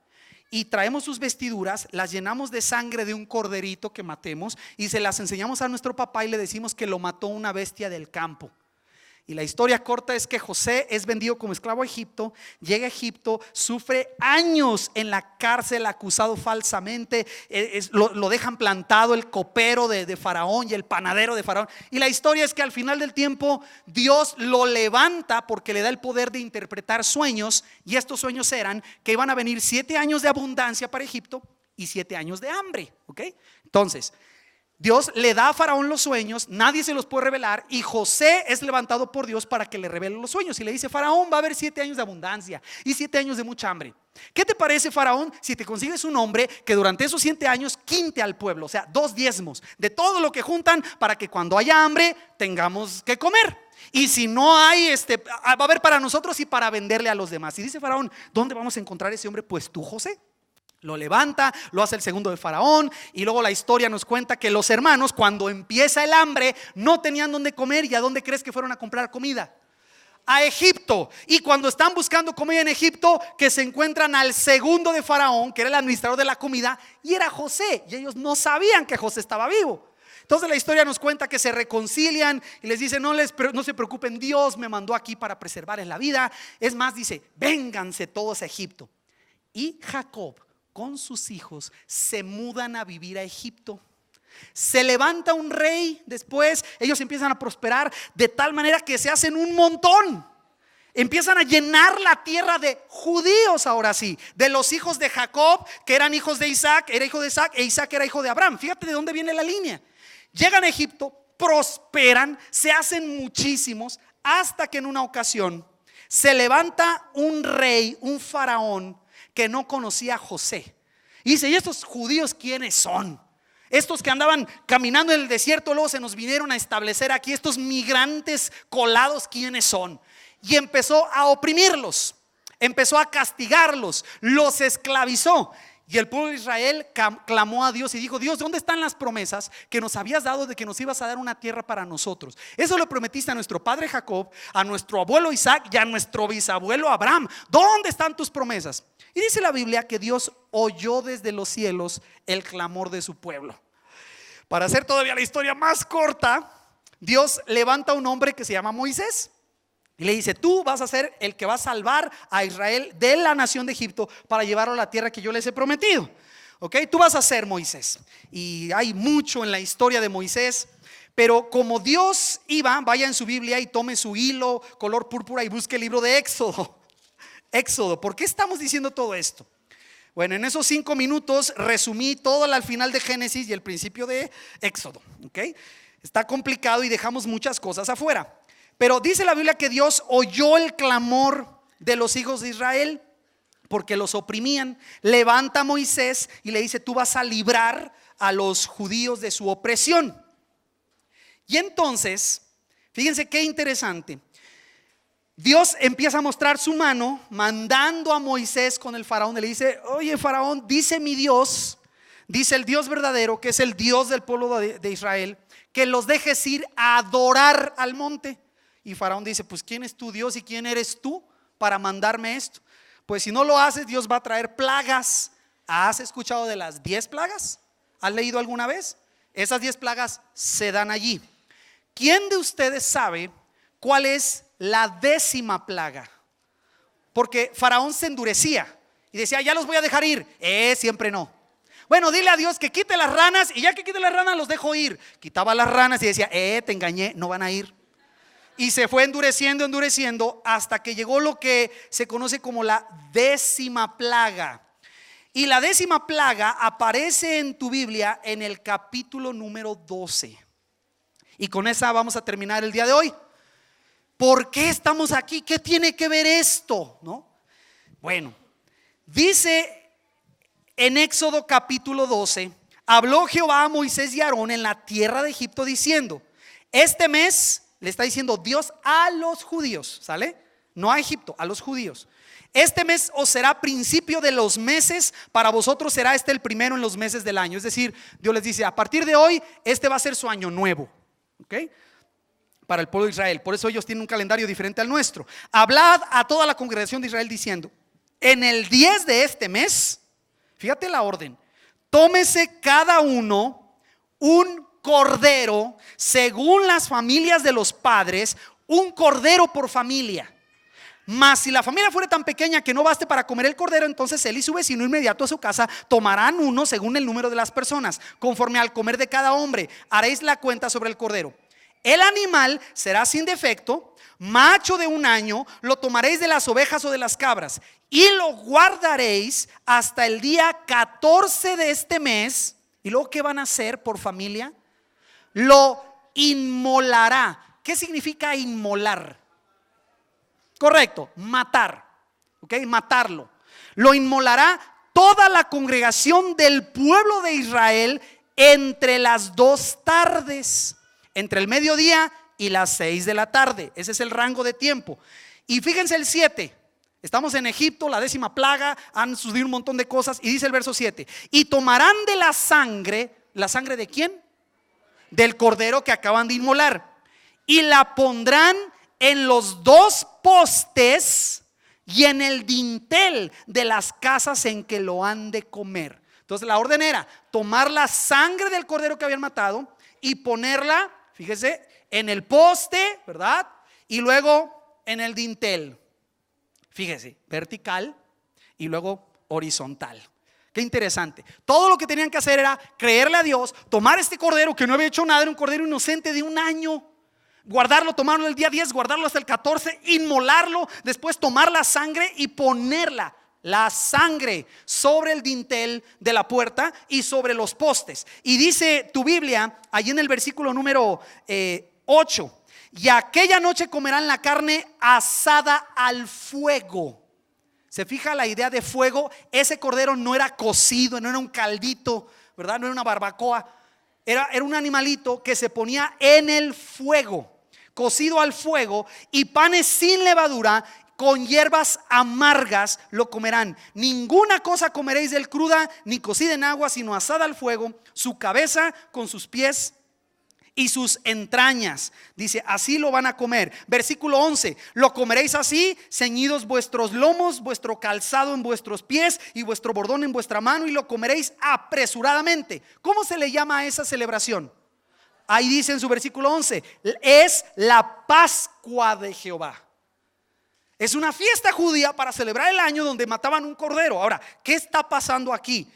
Y traemos sus vestiduras, las llenamos de sangre de un corderito que matemos, y se las enseñamos a nuestro papá y le decimos que lo mató una bestia del campo. Y la historia corta es que José es vendido como esclavo a Egipto, llega a Egipto, sufre años en la cárcel acusado falsamente, lo dejan plantado el copero de Faraón y el panadero de Faraón. Y la historia es que al final del tiempo Dios lo levanta porque le da el poder de interpretar sueños, y estos sueños eran que iban a venir 7 años de abundancia para Egipto y 7 años de hambre. ¿Ok? Entonces Dios le da a Faraón los sueños, nadie se los puede revelar, y José es levantado por Dios para que le revele los sueños. Y le dice: Faraón, va a haber 7 años de abundancia y 7 años de mucha hambre. ¿Qué te parece, Faraón, si te consigues un hombre que durante esos 7 años quinte al pueblo? O sea, 2 diezmos de todo lo que juntan, para que cuando haya hambre tengamos que comer. Y si no hay, va a haber para nosotros y para venderle a los demás. Y dice Faraón: ¿dónde vamos a encontrar ese hombre? Pues tú, José. Lo levanta, lo hace el segundo de Faraón. Y luego la historia nos cuenta que los hermanos, cuando empieza el hambre, no tenían dónde comer. ¿Y a dónde crees que fueron a comprar comida? A Egipto. Y cuando están buscando comida en Egipto, que se encuentran al segundo de Faraón, que era el administrador de la comida, y era José. Y ellos no sabían que José estaba vivo. Entonces la historia nos cuenta que se reconcilian y les dice: no se preocupen, Dios me mandó aquí para preservarles la vida. Es más, dice: vénganse todos a Egipto. Y Jacob con sus hijos se mudan a vivir a Egipto. Se levanta un rey después, ellos empiezan a prosperar de tal manera que se hacen un montón. Empiezan a llenar la tierra de judíos, ahora sí, de los hijos de Jacob, que eran hijos de Isaac, era hijo de Isaac, e Isaac era hijo de Abraham. Fíjate de dónde viene la línea. Llegan a Egipto, prosperan, se hacen muchísimos, hasta que en una ocasión se levanta un rey, un faraón, que no conocía a José. Y dice: ¿y estos judíos quiénes son? Estos que andaban caminando en el desierto, luego se nos vinieron a establecer aquí. Estos migrantes colados, ¿quiénes son? Y empezó a oprimirlos, empezó a castigarlos, los esclavizó. Y el pueblo de Israel clamó a Dios y dijo: Dios, ¿dónde están las promesas que nos habías dado de que nos ibas a dar una tierra para nosotros? Eso lo prometiste a nuestro padre Jacob, a nuestro abuelo Isaac y a nuestro bisabuelo Abraham. ¿Dónde están tus promesas? Y dice la Biblia que Dios oyó desde los cielos el clamor de su pueblo. Para hacer todavía la historia más corta, Dios levanta a un hombre que se llama Moisés y le dice: tú vas a ser el que va a salvar a Israel de la nación de Egipto para llevarlo a la tierra que yo les he prometido. Ok, tú vas a ser Moisés. Y hay mucho en la historia de Moisés, pero como Dios vaya en su Biblia y tome su hilo color púrpura y busque el libro de Éxodo. Éxodo, ¿por qué estamos diciendo todo esto? Bueno, en esos 5 minutos resumí todo al final de Génesis y el principio de Éxodo. ¿Ok? Está complicado y dejamos muchas cosas afuera. Pero dice la Biblia que Dios oyó el clamor de los hijos de Israel porque los oprimían. Levanta a Moisés y le dice: tú vas a librar a los judíos de su opresión. Y entonces, fíjense qué interesante. Dios empieza a mostrar su mano mandando a Moisés con el faraón. Le dice: oye, faraón, dice mi Dios, dice el Dios verdadero, que es el Dios del pueblo de Israel, que los dejes ir a adorar al monte. Y faraón dice: pues ¿quién es tu Dios y quién eres tú para mandarme esto? Pues si no lo haces, Dios va a traer plagas. ¿Has escuchado de las 10 plagas? ¿Has leído alguna vez? Esas 10 plagas se dan allí. ¿Quién de ustedes sabe cuál es la 10ª plaga? Porque faraón se endurecía y decía: ya los voy a dejar ir. Siempre no. Bueno, dile a Dios que quite las ranas, y ya que quite las ranas los dejo ir. Quitaba las ranas y decía: te engañé, no van a ir. Y se fue endureciendo hasta que llegó lo que se conoce como la 10ª plaga. Y la 10ª plaga aparece en tu Biblia en el capítulo número 12. Y con esa vamos a terminar el día de hoy. ¿Por qué estamos aquí? ¿Qué tiene que ver esto? ¿No? Bueno, dice en Éxodo capítulo 12: habló Jehová a Moisés y a Aarón en la tierra de Egipto diciendo: este mes, le está diciendo Dios a los judíos, ¿sale? No a Egipto, a los judíos. Este mes os será principio de los meses, para vosotros será este el primero en los meses del año. Es decir, Dios les dice: a partir de hoy, este va a ser su año nuevo. ¿Ok? Para el pueblo de Israel. Por eso ellos tienen un calendario diferente al nuestro. Hablad a toda la congregación de Israel diciendo: en el 10 de este mes, fíjate la orden, tómese cada uno un cordero según las familias de los padres, un cordero por familia. Mas si la familia fuera tan pequeña que no baste para comer el cordero, entonces él y su vecino inmediato a su casa tomarán uno según el número de las personas, conforme al comer de cada hombre. Haréis la cuenta sobre el cordero. El animal será sin defecto, macho de 1 año. Lo tomaréis de las ovejas o de las cabras y lo guardaréis hasta el día 14 de este mes. ¿Y luego qué van a hacer por familia? Lo inmolará. ¿Qué significa inmolar? Correcto, matar. ¿Ok? Matarlo. Lo inmolará toda la congregación del pueblo de Israel entre las 2 tardes, entre el mediodía y las 6 de la tarde. Ese es el rango de tiempo. Y fíjense el 7. Estamos en Egipto, la 10ª plaga, han sucedido un montón de cosas. Y dice el verso 7: y tomarán de la sangre ¿de quién? Del cordero que acaban de inmolar, y la pondrán en los 2 postes y en el dintel de las casas en que lo han de comer. Entonces la orden era tomar la sangre del cordero que habían matado y ponerla, fíjese, en el poste, ¿verdad? Y luego en el dintel. Fíjese, vertical y luego horizontal. Qué interesante. Todo lo que tenían que hacer era creerle a Dios, tomar este cordero que no había hecho nada, era un cordero inocente de 1 año, guardarlo, tomarlo el día 10, guardarlo hasta el 14, inmolarlo, después tomar la sangre y ponerla, la sangre, sobre el dintel de la puerta y sobre los postes. Y dice tu Biblia, allí en el versículo número 8: y aquella noche comerán la carne asada al fuego. ¿Se fija la idea de fuego? Ese cordero no era cocido, no era un caldito, ¿verdad? No era una barbacoa. Era un animalito que se ponía en el fuego, cocido al fuego, y panes sin levadura, con hierbas amargas lo comerán. Ninguna cosa comeréis del cruda, ni cocida en agua, sino asada al fuego, su cabeza con sus pies y sus entrañas. Dice, así lo van a comer. Versículo 11: lo comeréis así, ceñidos vuestros lomos, vuestro calzado en vuestros pies y vuestro bordón en vuestra mano, y lo comeréis apresuradamente. ¿Cómo se le llama a esa celebración? Ahí dice en su versículo 11: es la Pascua de Jehová. Es una fiesta judía para celebrar el año donde mataban un cordero. Ahora, ¿qué está pasando aquí?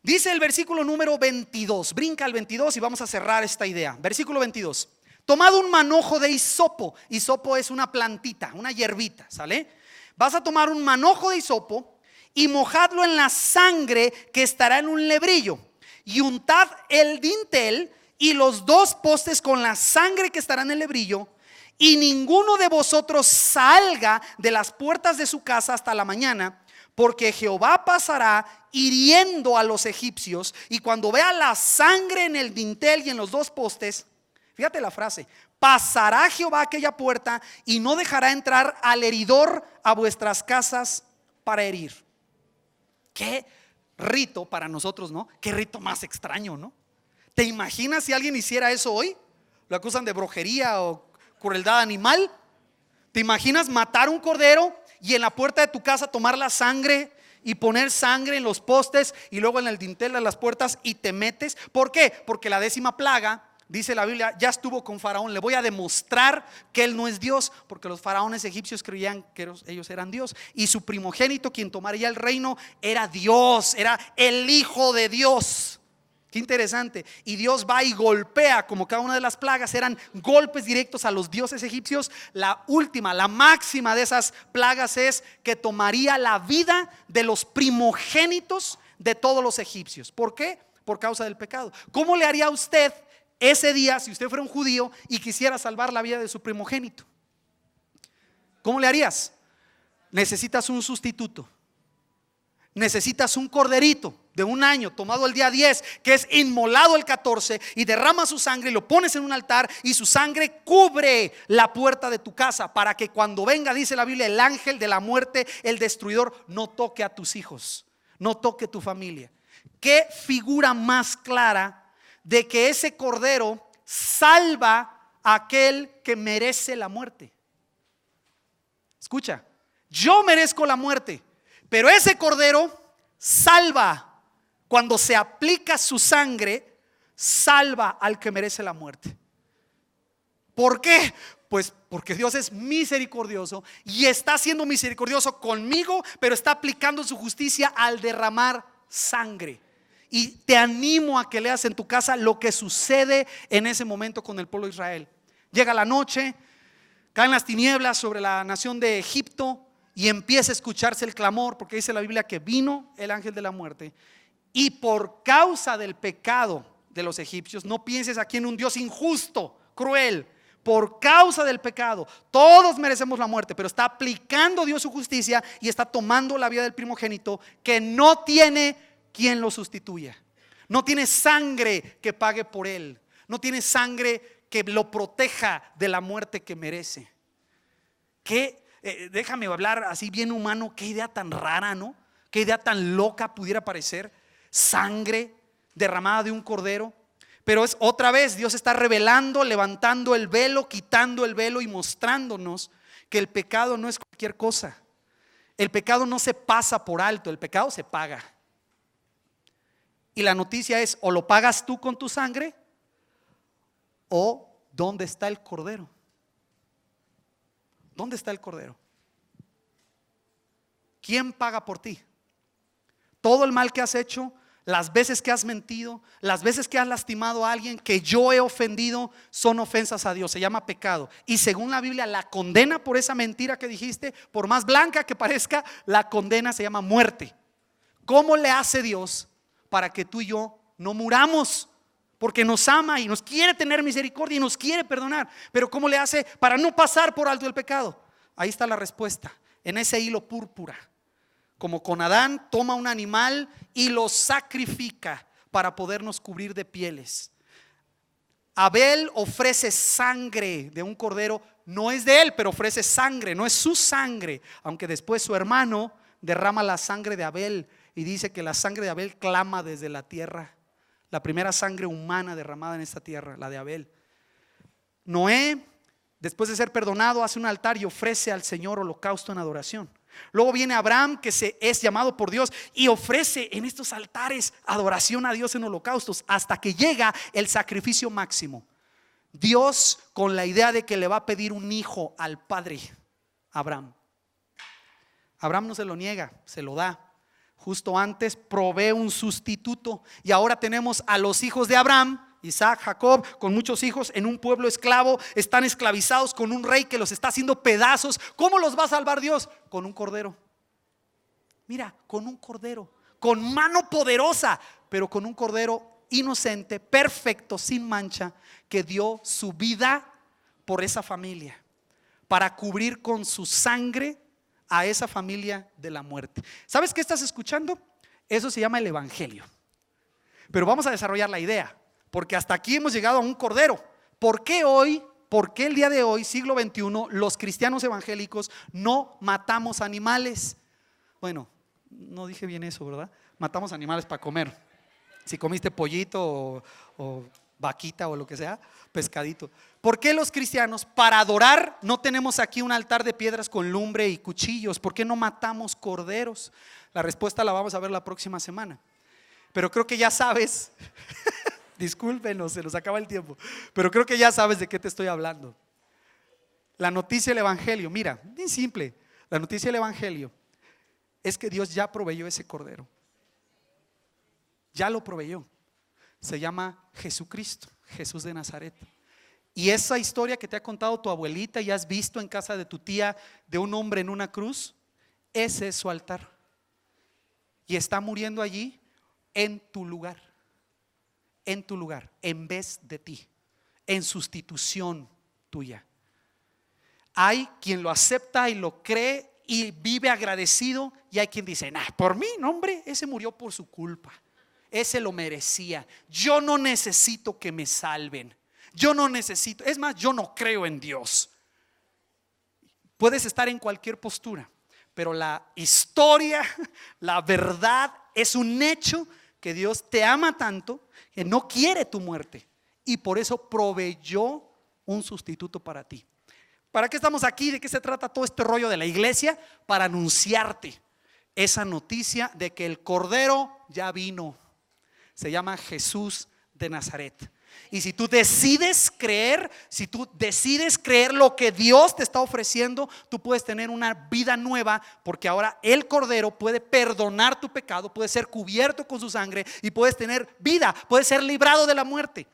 Dice el versículo número 22, brinca al 22 y vamos a cerrar esta idea. Versículo 22: tomad un manojo de hisopo. Hisopo es una plantita, una hierbita, ¿sale? Vas a tomar un manojo de hisopo y mojadlo en la sangre que estará en un lebrillo, y untad el dintel y los 2 postes con la sangre que estará en el lebrillo, y ninguno de vosotros salga de las puertas de su casa hasta la mañana, porque Jehová pasará hiriendo a los egipcios, y cuando vea la sangre en el dintel y en los 2 postes, fíjate la frase: pasará Jehová aquella puerta y no dejará entrar al heridor a vuestras casas para herir. Qué rito para nosotros, ¿no? Qué rito más extraño, ¿no? ¿Te imaginas si alguien hiciera eso hoy? Lo acusan de brujería o crueldad animal. ¿Te imaginas matar un cordero y en la puerta de tu casa tomar la sangre y poner sangre en los postes y luego en el dintel de las puertas y te metes? ¿Por qué? Porque la 10ª plaga, dice la Biblia, ya estuvo con Faraón. Le voy a demostrar que él no es Dios, porque los faraones egipcios creían que ellos eran Dios, y su primogénito, quien tomaría el reino, era Dios, era el Hijo de Dios. Qué interesante. Y Dios va y golpea, como cada una de las plagas eran golpes directos a los dioses egipcios. La última, la máxima de esas plagas es que tomaría la vida de los primogénitos de todos los egipcios. ¿Por qué? Por causa del pecado. ¿Cómo le haría usted ese día si usted fuera un judío y quisiera salvar la vida de su primogénito? ¿Cómo le harías? Necesitas un sustituto. Necesitas un corderito de 1 año tomado el día 10, que es inmolado el 14, y derramas su sangre y lo pones en un altar, y su sangre cubre la puerta de tu casa, para que cuando venga, dice la Biblia, el ángel de la muerte, el destruidor, no toque a tus hijos, no toque tu familia. ¿Qué figura más clara de que ese cordero salva a aquel que merece la muerte? Escucha, yo merezco la muerte, pero ese cordero salva. Cuando se aplica su sangre, salva al que merece la muerte. ¿Por qué? Pues porque Dios es misericordioso y está siendo misericordioso conmigo, pero está aplicando su justicia al derramar sangre. Y te animo a que leas en tu casa lo que sucede en ese momento con el pueblo de Israel. Llega la noche, caen las tinieblas sobre la nación de Egipto y empieza a escucharse el clamor, porque dice la Biblia que vino el ángel de la muerte. Y por causa del pecado de los egipcios, no pienses aquí en un Dios injusto, cruel. Por causa del pecado, todos merecemos la muerte, pero está aplicando Dios su justicia y está tomando la vida del primogénito que no tiene quien lo sustituya. No tiene sangre que pague por él. No tiene sangre que lo proteja de la muerte que merece. Déjame hablar así bien humano. Qué idea tan rara, ¿no? Qué idea tan loca pudiera parecer. Sangre derramada de un cordero. Pero es otra vez, Dios está revelando, levantando el velo, quitando el velo y mostrándonos que el pecado no es cualquier cosa. El pecado no se pasa por alto, el pecado se paga. Y la noticia es: o lo pagas tú con tu sangre, o ¿dónde está el cordero? ¿Dónde está el cordero? ¿Quién paga por ti? Todo el mal que has hecho, las veces que has mentido, las veces que has lastimado a alguien, que yo he ofendido, son ofensas a Dios, se llama pecado. Y según la Biblia, la condena por esa mentira que dijiste, por más blanca que parezca, la condena se llama muerte. ¿Cómo le hace Dios para que tú y yo no muramos? Porque nos ama y nos quiere tener misericordia y nos quiere perdonar. Pero ¿cómo le hace para no pasar por alto el pecado? Ahí está la respuesta, en ese hilo púrpura. Como con Adán, toma un animal y lo sacrifica para podernos cubrir de pieles. Abel ofrece sangre de un cordero. No es de él, pero ofrece sangre, no es su sangre. Aunque después su hermano derrama la sangre de Abel y dice que la sangre de Abel clama desde la tierra. La primera sangre humana derramada en esta tierra, la de Abel. Noé, después de ser perdonado, hace un altar y ofrece al Señor holocausto en adoración. Luego viene Abraham, que es llamado por Dios y ofrece en estos altares adoración a Dios en holocaustos, hasta que llega el sacrificio máximo. Dios con la idea de que le va a pedir un hijo al padre Abraham. Abraham no se lo niega, se lo da. Justo antes provee un sustituto y ahora tenemos a los hijos de Abraham, Isaac, Jacob, con muchos hijos en un pueblo esclavo. Están esclavizados con un rey que los está haciendo pedazos. ¿Cómo los va a salvar Dios? Con un cordero. Mira, con un cordero, con mano poderosa, pero con un cordero inocente, perfecto, sin mancha, que dio su vida por esa familia, para cubrir con su sangre a esa familia de la muerte. ¿Sabes qué estás escuchando? Eso se llama el evangelio. Pero vamos a desarrollar la idea, porque hasta aquí hemos llegado a un cordero. ¿Por qué hoy, por qué el día de hoy, siglo XXI, los cristianos evangélicos no matamos animales? Bueno, no dije bien eso, ¿verdad? Matamos animales para comer. Si comiste pollito o vaquita o lo que sea, pescadito. ¿Por qué los cristianos para adorar no tenemos aquí un altar de piedras con lumbre y cuchillos? ¿Por qué no matamos corderos? La respuesta la vamos a ver la próxima semana. Pero creo que ya sabes, discúlpenos, se nos acaba el tiempo, pero creo que ya sabes de qué te estoy hablando. La noticia del evangelio, mira, bien simple. La noticia del evangelio es que Dios ya proveyó ese cordero. Ya lo proveyó. Se llama Jesucristo, Jesús de Nazaret. Y esa historia que te ha contado tu abuelita y has visto en casa de tu tía de un hombre en una cruz, ese es su altar. Y está muriendo allí en tu lugar, en vez de ti, en sustitución tuya. Hay quien lo acepta y lo cree y vive agradecido, y hay quien dice: nah, por mí, no, hombre, ese murió por su culpa. Ese lo merecía. Yo no necesito que me salven. Yo no necesito, es más, yo no creo en Dios. Puedes estar en cualquier postura, pero la historia, la verdad, es un hecho que Dios te ama tanto que no quiere tu muerte y por eso proveyó un sustituto para ti. ¿Para qué estamos aquí? ¿De qué se trata todo este rollo de la iglesia? Para anunciarte esa noticia de que el Cordero ya vino. Se llama Jesús de Nazaret. Y si tú decides creer, lo que Dios te está ofreciendo, tú puedes tener una vida nueva, porque ahora el Cordero puede perdonar tu pecado, puede ser cubierto con su sangre y puedes tener vida, puedes ser librado de la muerte.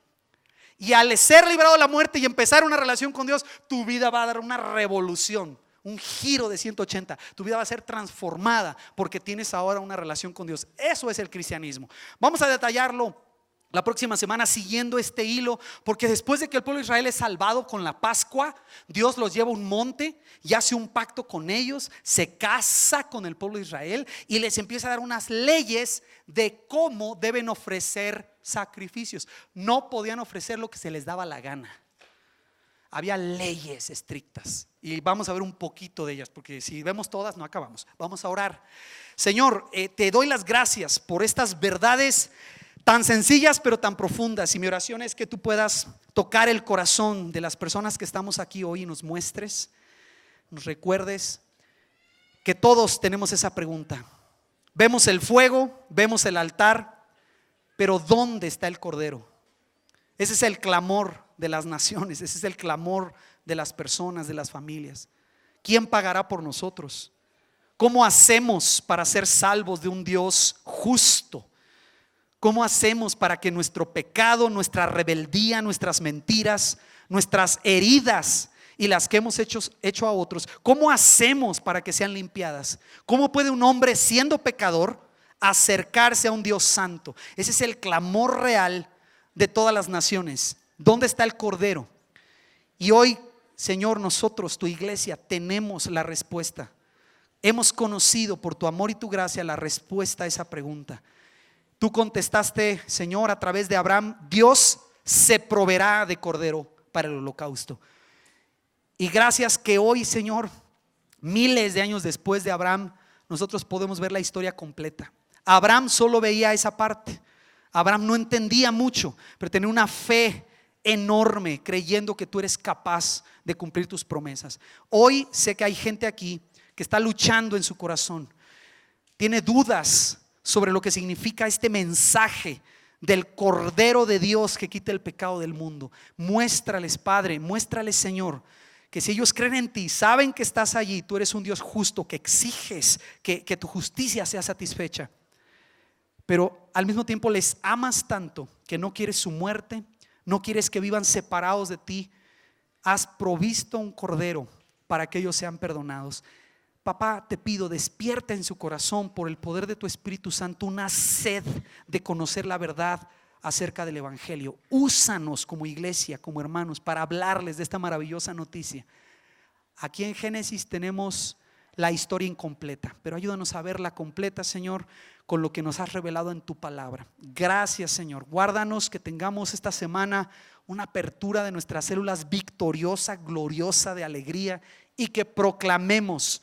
Y al ser librado de la muerte y empezar una relación con Dios, tu vida va a dar una revolución, un giro de 180. Tu vida va a ser transformada porque tienes ahora una relación con Dios. Eso es el cristianismo. Vamos a detallarlo la próxima semana siguiendo este hilo, porque después de que el pueblo de Israel es salvado con la Pascua, Dios los lleva a un monte y hace un pacto con ellos, se casa con el pueblo de Israel y les empieza a dar unas leyes de cómo deben ofrecer sacrificios. No podían ofrecer lo que se les daba la gana. Había leyes estrictas y vamos a ver un poquito de ellas, porque si vemos todas no acabamos. Vamos a orar. Señor, te doy las gracias por estas verdades tan sencillas pero tan profundas, y mi oración es que tú puedas tocar el corazón de las personas que estamos aquí hoy y nos muestres, nos recuerdes que todos tenemos esa pregunta. Vemos el fuego, vemos el altar, pero ¿dónde está el Cordero? Ese es el clamor de las naciones, ese es el clamor de las personas, de las familias. ¿Quién pagará por nosotros? ¿Cómo hacemos para ser salvos de un Dios justo? ¿Cómo hacemos para que nuestro pecado, nuestra rebeldía, nuestras mentiras, nuestras heridas y las que hemos hecho a otros, cómo hacemos para que sean limpiadas? ¿Cómo puede un hombre siendo pecador acercarse a un Dios santo? Ese es el clamor real de todas las naciones. ¿Dónde está el Cordero? Y hoy, Señor, nosotros, tu iglesia, tenemos la respuesta. Hemos conocido por tu amor y tu gracia la respuesta a esa pregunta. Tú contestaste, Señor, a través de Abraham: Dios se proveerá de cordero para el holocausto. Y gracias que hoy, Señor, miles de años después de Abraham, nosotros podemos ver la historia completa. Abraham solo veía esa parte. Abraham no entendía mucho, pero tenía una fe enorme, creyendo que tú eres capaz de cumplir tus promesas. Hoy sé que hay gente aquí que está luchando en su corazón, tiene dudas sobre lo que significa este mensaje del Cordero de Dios que quita el pecado del mundo. Muéstrales, Padre, muéstrales, Señor, que si ellos creen en ti, saben que estás allí, tú eres un Dios justo, que exiges que tu justicia sea satisfecha, pero al mismo tiempo les amas tanto que no quieres su muerte, no quieres que vivan separados de ti. Has provisto un Cordero para que ellos sean perdonados. Papá, te pido, despierta en su corazón por el poder de tu Espíritu Santo una sed de conocer la verdad acerca del Evangelio. Úsanos como iglesia, como hermanos, para hablarles de esta maravillosa noticia. Aquí en Génesis tenemos la historia incompleta, pero ayúdanos a verla completa, Señor, con lo que nos has revelado en tu palabra. Gracias, Señor. Guárdanos, que tengamos esta semana una apertura de nuestras células victoriosa, gloriosa, de alegría, y que proclamemos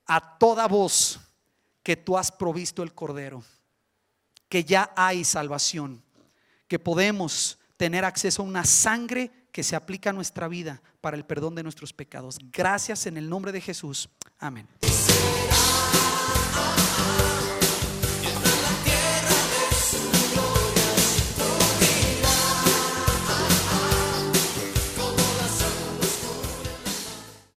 a toda voz que tú has provisto el Cordero, que ya hay salvación, que podemos tener acceso a una sangre que se aplica a nuestra vida para el perdón de nuestros pecados. Gracias en el nombre de Jesús. Amén.